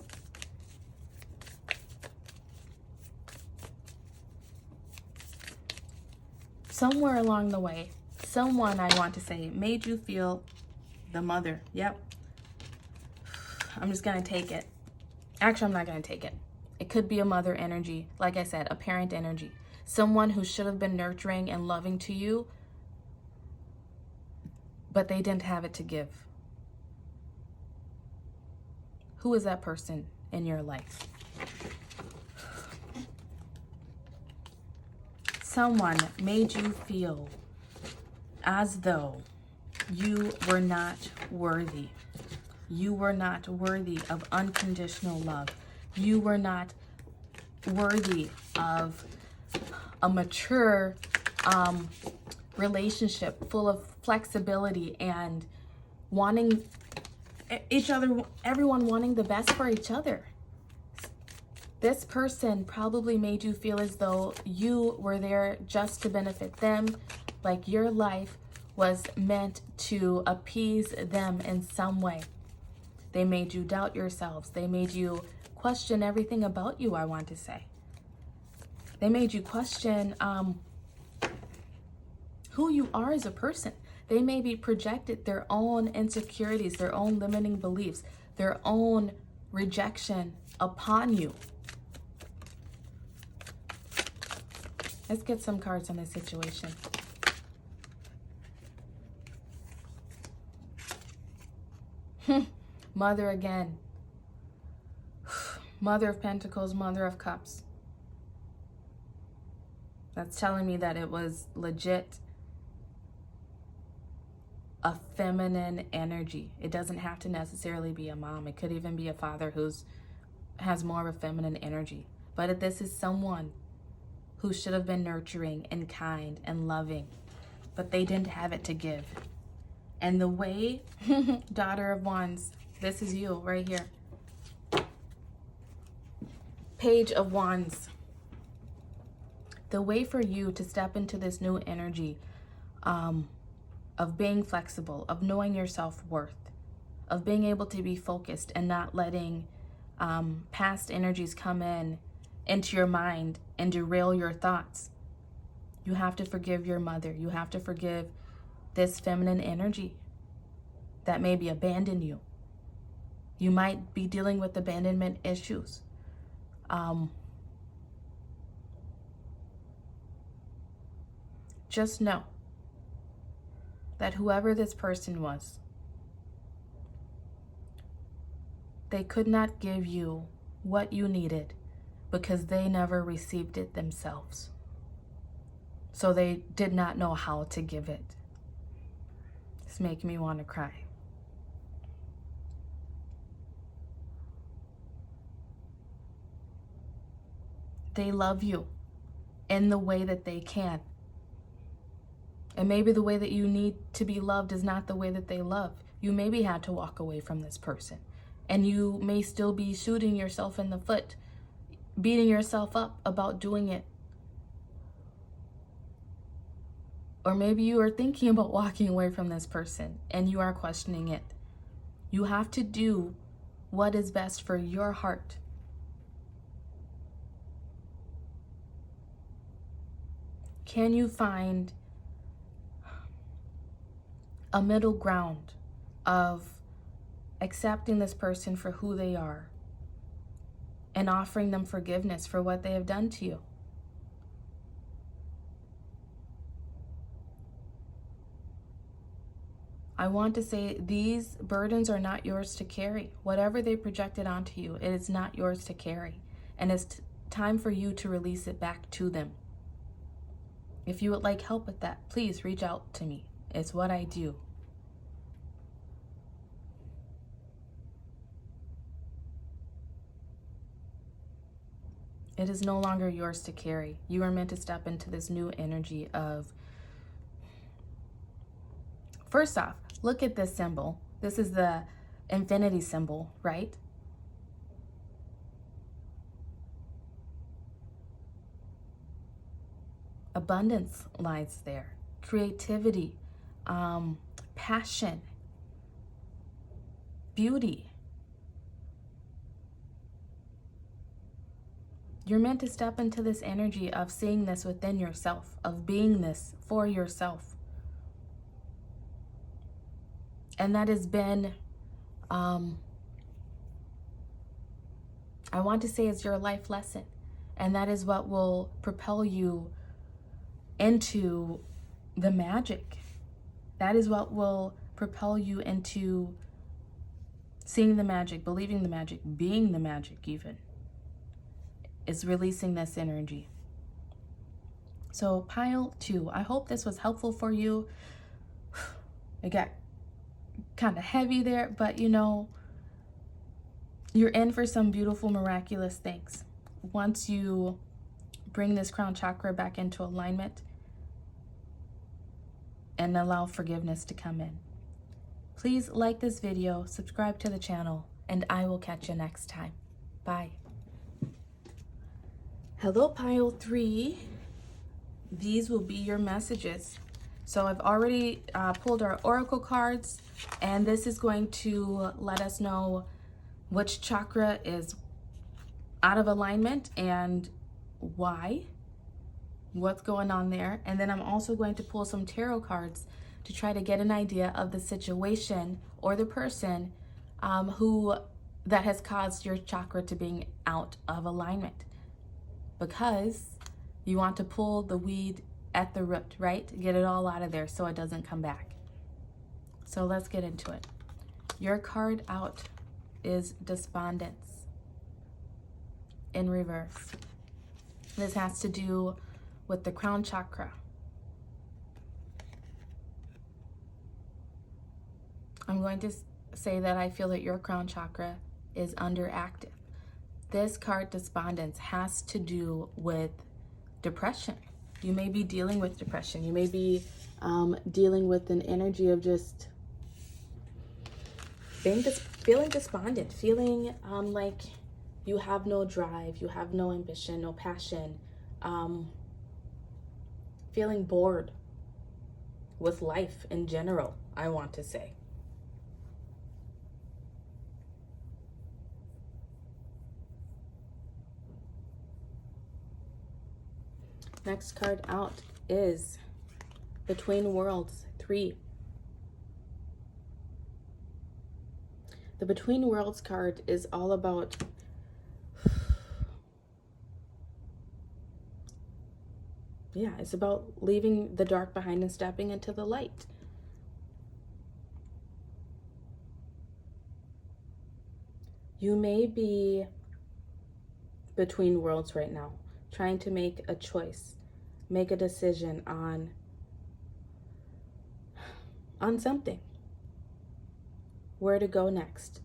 Somewhere along the way, someone, I want to say, made you feel the mother. Yep. I'm just going to take it. Actually, I'm not going to take it. It could be a mother energy. Like I said, a parent energy. Someone who should have been nurturing and loving to you, but they didn't have it to give. Who is that person in your life? Someone made you feel as though you were not worthy. You were not worthy of unconditional love. You were not worthy of a mature relationship full of flexibility and wanting each other, everyone wanting the best for each other. This person probably made you feel as though you were there just to benefit them, like your life was meant to appease them in some way. They made you doubt yourselves. They made you question everything about you, I want to say. They made you question who you are as a person. They maybe projected their own insecurities, their own limiting beliefs, their own rejection upon you. Let's get some cards on this situation. Mother again. Mother of Pentacles, Mother of Cups. That's telling me that it was legit a feminine energy. It doesn't have to necessarily be a mom. It could even be a father has more of a feminine energy. But if this is someone who should have been nurturing and kind and loving, but they didn't have it to give. And the way, Daughter of Wands, this is you right here. Page of Wands. The way for you to step into this new energy of being flexible, of knowing your self-worth, of being able to be focused and not letting past energies come into your mind and derail your thoughts. You have to forgive your mother. You have to forgive this feminine energy that maybe abandoned you. You might be dealing with abandonment issues. Just know that whoever this person was, they could not give you what you needed because they never received it themselves. So they did not know how to give it. It's making me want to cry. They love you in the way that they can. And maybe the way that you need to be loved is not the way that they love. You maybe had to walk away from this person. And you may still be shooting yourself in the foot, beating yourself up about doing it. Or maybe you are thinking about walking away from this person and you are questioning it. You have to do what is best for your heart. Can you find a middle ground of accepting this person for who they are and offering them forgiveness for what they have done to you? I want to say these burdens are not yours to carry. Whatever they projected onto you, it is not yours to carry. And it's time for you to release it back to them. If you would like help with that, please reach out to me. It's what I do. It is no longer yours to carry. You are meant to step into this new energy of, first off, look at this symbol. This is the infinity symbol, right? Abundance lies there. Creativity, passion, beauty. You're meant to step into this energy of seeing this within yourself, of being this for yourself. And that has been, I want to say, it's your life lesson. And that is what will propel you into the magic. That is what will propel you into seeing the magic, believing the magic, being the magic even. Is releasing this energy. So pile 2, I hope this was helpful for you. It got kind of heavy there, but you know, you're in for some beautiful, miraculous things. Once you bring this crown chakra back into alignment and allow forgiveness to come in. Please like this video, subscribe to the channel, and I will catch you next time. Bye. Hello, pile 3. These will be your messages. So I've already pulled our oracle cards, and this is going to let us know which chakra is out of alignment and why, what's going on there. And then I'm also going to pull some tarot cards to try to get an idea of the situation or the person that has caused your chakra to being out of alignment. Because you want to pull the weed at the root, right? Get it all out of there so it doesn't come back. So let's get into it. Your card out is Despondence in reverse. This has to do with the crown chakra. I'm going to say that I feel that your crown chakra is underactive. This card, Despondence, has to do with depression. You may be dealing with depression. You may be dealing with an energy of just feeling despondent, feeling like you have no drive, you have no ambition, no passion, feeling bored with life in general, I want to say. Next card out is Between Worlds 3. The Between Worlds card is all about it's about leaving the dark behind and stepping into the light. You may be between worlds right now, trying to make a choice, make a decision on something, where to go next,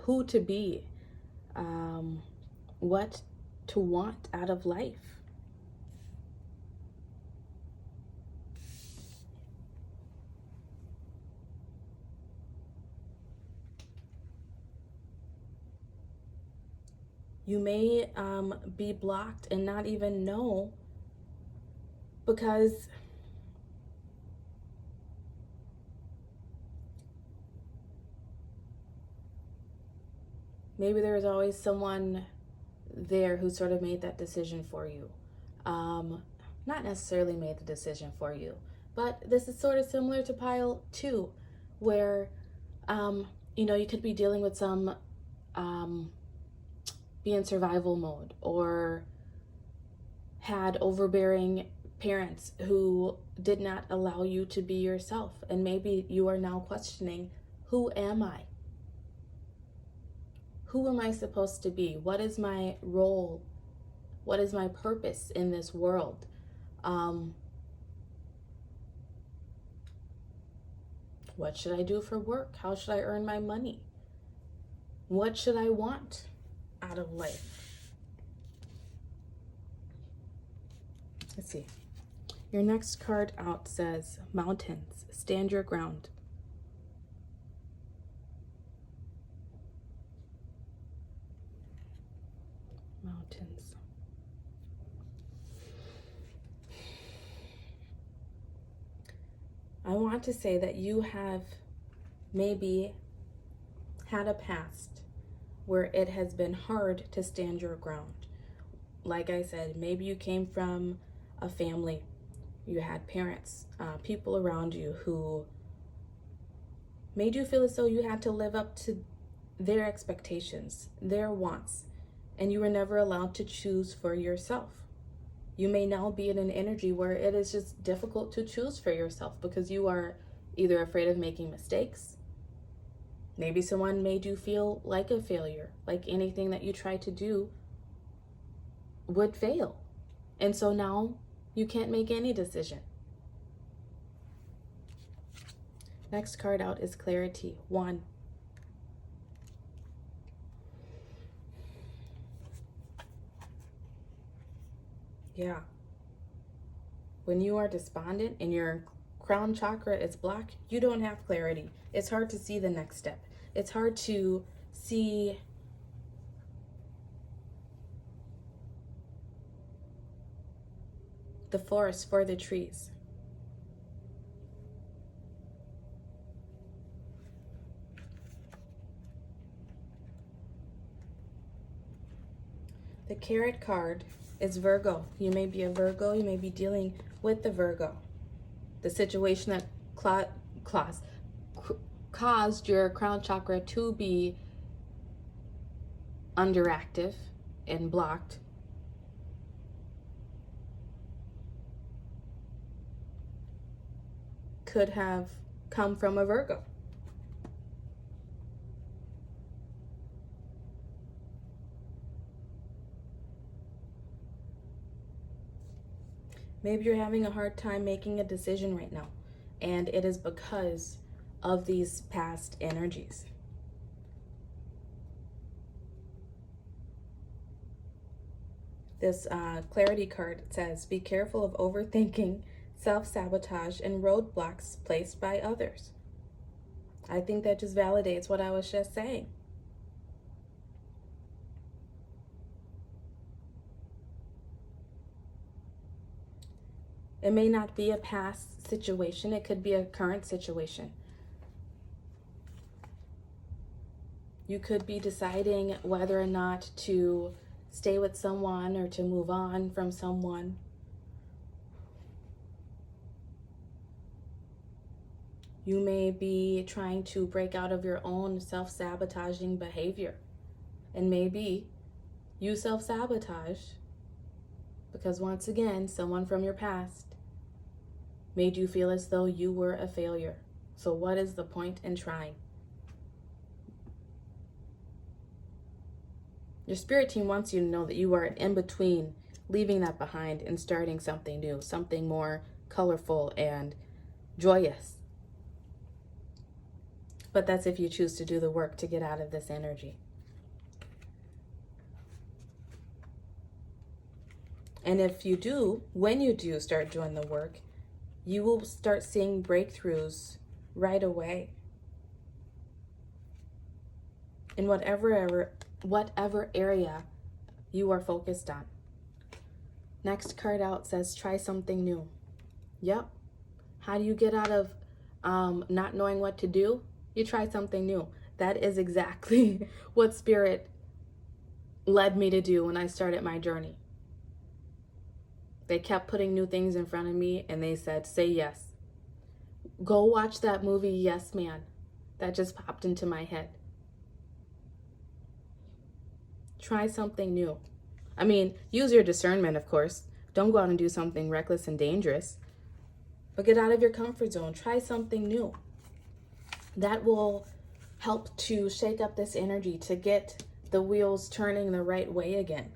who to be, what to want out of life. You may be blocked and not even know, because maybe there's always someone there who sort of made that decision for you. Not necessarily made the decision for you, but this is sort of similar to pile 2, where you could be dealing with some be in survival mode, or had overbearing parents who did not allow you to be yourself. And maybe you are now questioning, who am I? Who am I supposed to be? What is my role? What is my purpose in this world? What should I do for work? How should I earn my money? What should I want out of life? Let's see. Your next card out says Mountains, stand your ground. Mountains. I want to say that you have maybe had a past where it has been hard to stand your ground. Like I said, maybe you came from a family, you had parents, people around you who made you feel as though you had to live up to their expectations, their wants, and you were never allowed to choose for yourself. You may now be in an energy where it is just difficult to choose for yourself because you are either afraid of making mistakes. Maybe someone made you feel like a failure, like anything that you try to do would fail. And so now you can't make any decision. Next card out is Clarity, 1. Yeah. When you are despondent and your crown chakra is blocked, you don't have clarity. It's hard to see the next step. It's hard to see the forest for the trees. The Carrot card is Virgo. You may be a Virgo. You may be dealing with the Virgo. The situation that caused your crown chakra to be underactive and blocked could have come from a Virgo. Maybe you're having a hard time making a decision right now, and it is because of these past energies. This Clarity card says, be careful of overthinking, self-sabotage, and roadblocks placed by others. I think that just validates what I was just saying. It may not be a past situation. It could be a current situation. You could be deciding whether or not to stay with someone or to move on from someone. You may be trying to break out of your own self-sabotaging behavior. And maybe you self-sabotage because, once again, someone from your past made you feel as though you were a failure. So what is the point in trying? Your spirit team wants you to know that you are in between leaving that behind and starting something new, something more colorful and joyous. But that's if you choose to do the work to get out of this energy. And if you do, when you do start doing the work, you will start seeing breakthroughs right away in whatever area you are focused on. Next card out says, try something new. Yep. How do you get out of not knowing what to do? You try something new. That is exactly what Spirit led me to do when I started my journey. They kept putting new things in front of me and they said, say yes. Go watch that movie, Yes Man. That just popped into my head. Try something new. I mean, use your discernment, of course. Don't go out and do something reckless and dangerous. But get out of your comfort zone. Try something new. That will help to shake up this energy to get the wheels turning the right way again.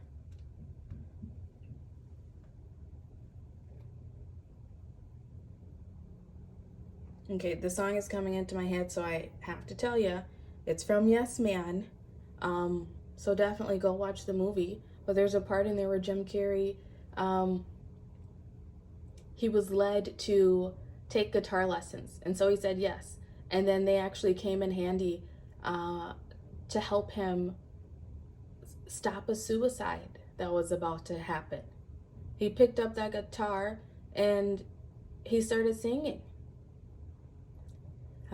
Okay, the song is coming into my head, so I have to tell you, it's from Yes Man. So definitely go watch the movie. But there's a part in there where Jim Carrey, he was led to take guitar lessons. And so he said yes. And then they actually came in handy to help him stop a suicide that was about to happen. He picked up that guitar and he started singing.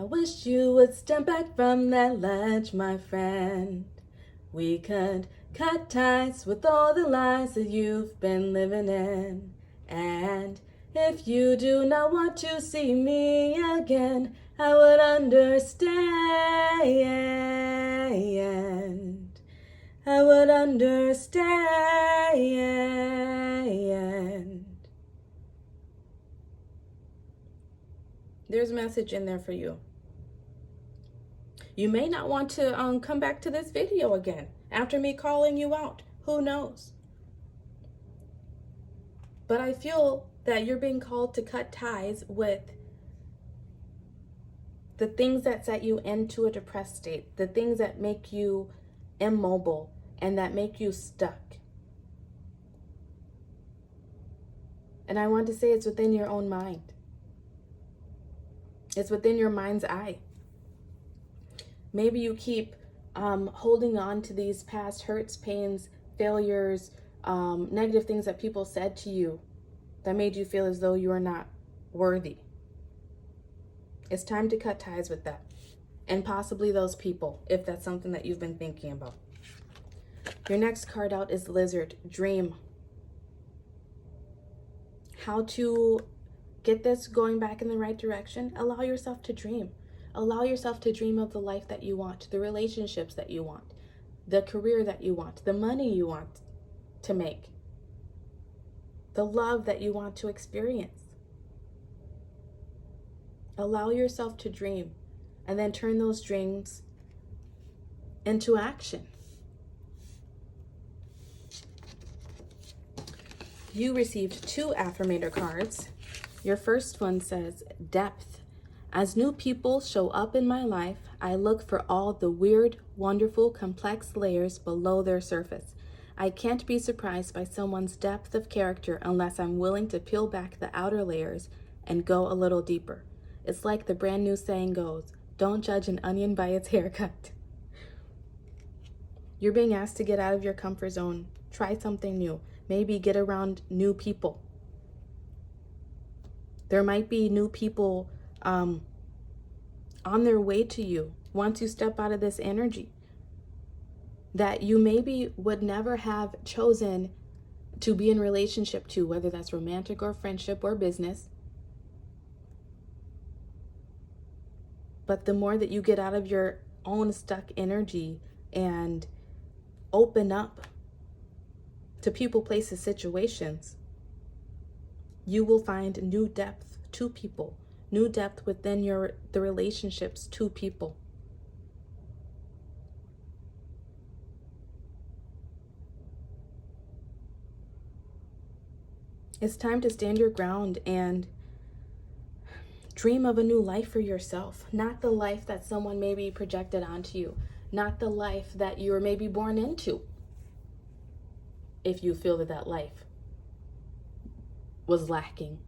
I wish you would step back from that ledge, my friend. We could cut ties with all the lies that you've been living in. And if you do not want to see me again, I would understand. I would understand. There's a message in there for you. You may not want to come back to this video again after me calling you out. Who knows? But I feel that you're being called to cut ties with the things that set you into a depressed state, the things that make you immobile and that make you stuck. And I want to say it's within your own mind. It's within your mind's eye. Maybe you keep holding on to these past hurts, pains, failures, negative things that people said to you that made you feel as though you are not worthy. It's time to cut ties with that, and possibly those people, if that's something that you've been thinking about. Your next card out is Lizard, Dream. How to get this going back in the right direction? Allow yourself to dream. Allow yourself to dream of the life that you want, the relationships that you want, the career that you want, the money you want to make, the love that you want to experience. Allow yourself to dream and then turn those dreams into action. You received 2 affirmator cards. Your first one says, Depth. As new people show up in my life, I look for all the weird, wonderful, complex layers below their surface. I can't be surprised by someone's depth of character unless I'm willing to peel back the outer layers and go a little deeper. It's like the brand new saying goes, don't judge an onion by its haircut. You're being asked to get out of your comfort zone, try something new, maybe get around new people. There might be new people on their way to you once you step out of this energy that you maybe would never have chosen to be in relationship to, whether that's romantic or friendship or business. But the more that you get out of your own stuck energy and open up to people, places, situations, you will find new depth to people, new depth within the relationships to people. It's time to stand your ground and dream of a new life for yourself, not the life that someone maybe projected onto you, not the life that you were maybe born into, if you feel that life was lacking.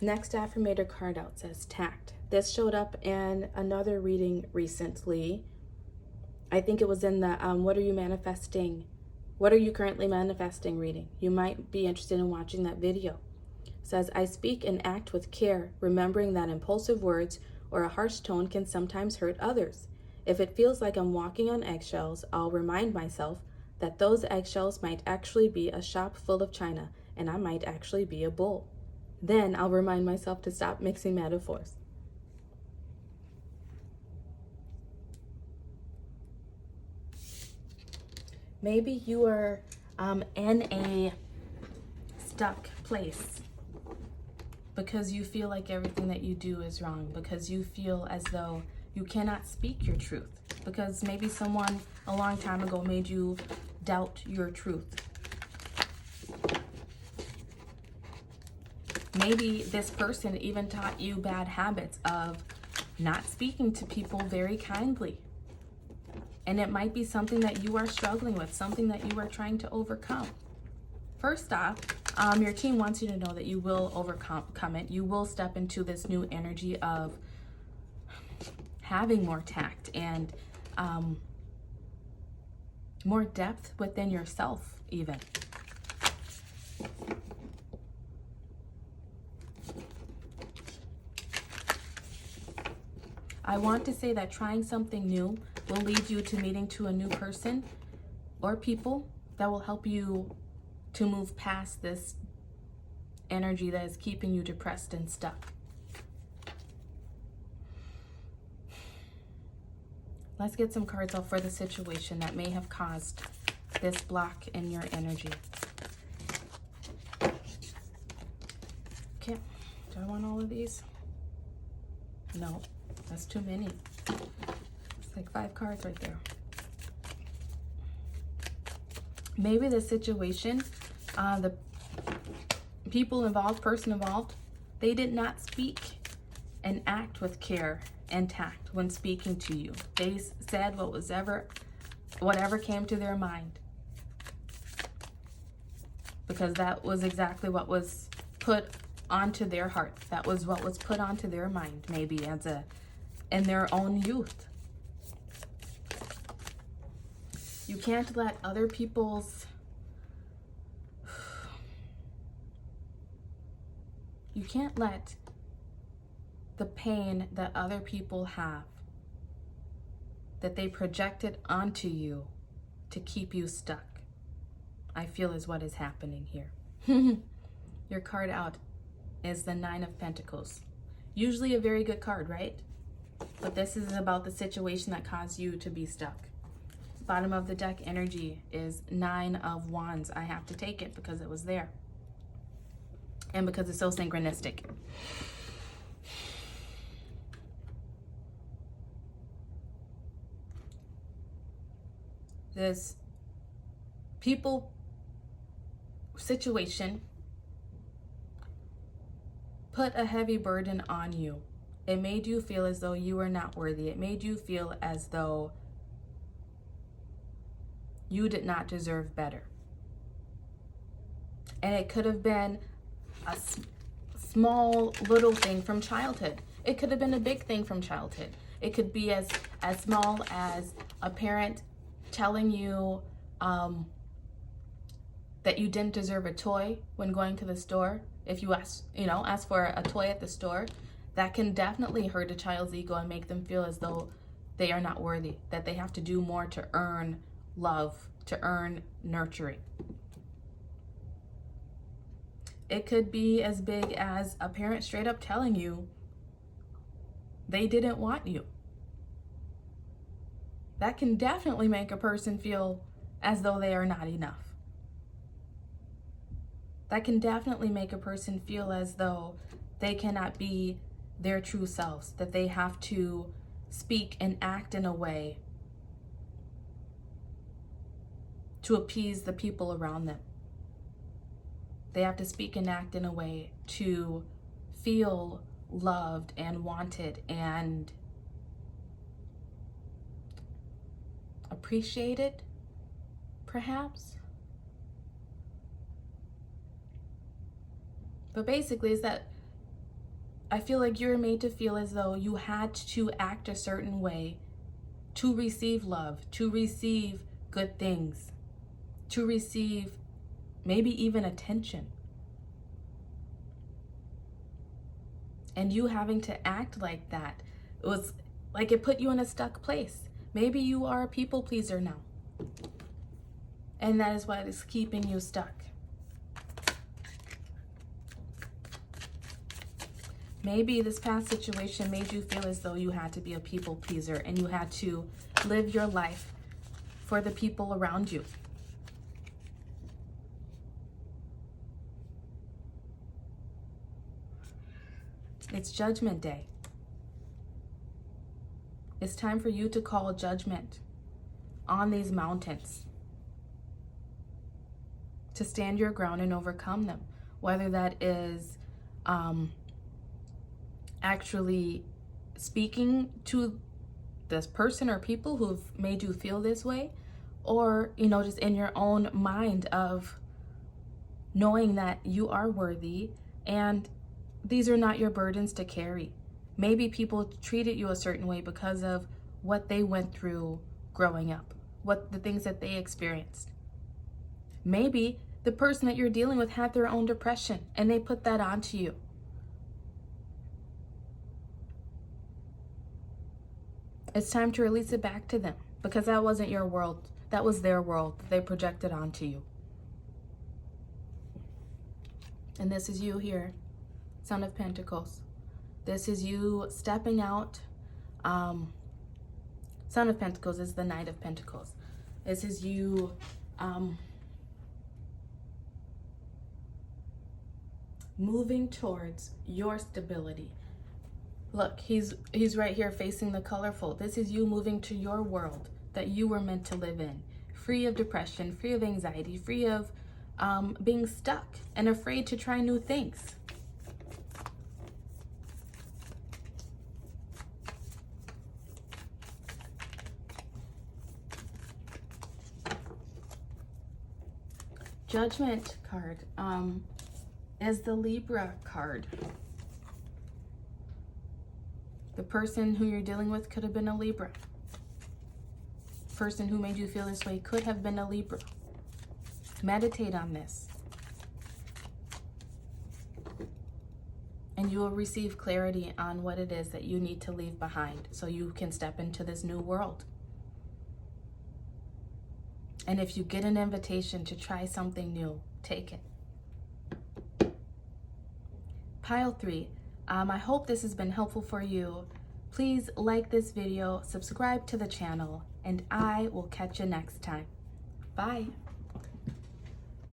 Next affirmator card out says Tact. This showed up in another reading recently. I think it was in the What Are You Currently Manifesting reading. You might be interested in watching that video. It says, I speak and act with care, remembering that impulsive words or a harsh tone can sometimes hurt others. If it feels like I'm walking on eggshells, I'll remind myself that those eggshells might actually be a shop full of china, and I might actually be a bull. Then I'll remind myself to stop mixing metaphors. Maybe you are in a stuck place because you feel like everything that you do is wrong, because you feel as though you cannot speak your truth, because maybe someone a long time ago made you doubt your truth. Maybe this person even taught you bad habits of not speaking to people very kindly. And it might be something that you are struggling with, something that you are trying to overcome. First off, your team wants you to know that you will overcome it. You will step into this new energy of having more tact and more depth within yourself even. I want to say that trying something new will lead you to meeting to a new person or people that will help you to move past this energy that is keeping you depressed and stuck. Let's get some cards out for the situation that may have caused this block in your energy. Okay, do I want all of these? No, that's too many. It's like 5 cards right there. Maybe the situation, the people involved, person involved, they did not speak and act with care and tact when speaking to you. They said whatever came to their mind, because that was exactly what was put onto their heart. That was what was put onto their mind, maybe in their own youth. You can't let other people's you can't let the pain that other people have, that they projected onto you to keep you stuck, I feel is what is happening here. Your card out is the 9 of Pentacles. Usually a very good card, right? But this is about the situation that caused you to be stuck. Bottom of the deck energy is 9 of Wands. I have to take it because it was there. And because it's so synchronistic. This people situation put a heavy burden on you. It made you feel as though you were not worthy. It made you feel as though you did not deserve better. And it could have been a small little thing from childhood. It could have been a big thing from childhood. It could be as small as a parent telling you that you didn't deserve a toy when going to the store. If you ask for a toy at the store, that can definitely hurt a child's ego and make them feel as though they are not worthy, that they have to do more to earn love, to earn nurturing. It could be as big as a parent straight up telling you they didn't want you. That can definitely make a person feel as though they are not enough. That can definitely make a person feel as though they cannot be their true selves, that they have to speak and act in a way to appease the people around them. They have to speak and act in a way to feel loved and wanted and appreciated, perhaps. But basically is that I feel like you're made to feel as though you had to act a certain way to receive love, to receive good things, to receive maybe even attention. And you having to act like that, it was like it put you in a stuck place. Maybe you are a people pleaser now. And that is what is keeping you stuck. Maybe this past situation made you feel as though you had to be a people pleaser and you had to live your life for the people around you. It's Judgment Day. It's time for you to call judgment on these mountains, to stand your ground and overcome them, whether that is actually speaking to this person or people who've made you feel this way, or just in your own mind of knowing that you are worthy and these are not your burdens to carry. Maybe people treated you a certain way because of what they went through growing up, what the things that they experienced. Maybe the person that you're dealing with had their own depression and they put that onto you. It's time to release it back to them, because that wasn't your world. That was their world that they projected onto you. And this is you here, Son of Pentacles. This is you stepping out. Son of Pentacles is the Knight of Pentacles. This is you moving towards your stability. Look, he's right here facing the colorful. This is you moving to your world that you were meant to live in, free of depression, free of anxiety, free of being stuck and afraid to try new things. Judgment card is the Libra card. The person who you're dealing with could have been a Libra. The person who made you feel this way could have been a Libra. Meditate on this. And you will receive clarity on what it is that you need to leave behind so you can step into this new world. And if you get an invitation to try something new, take it. Pile 3. I hope this has been helpful for you. Please like this video, subscribe to the channel, and I will catch you next time. Bye.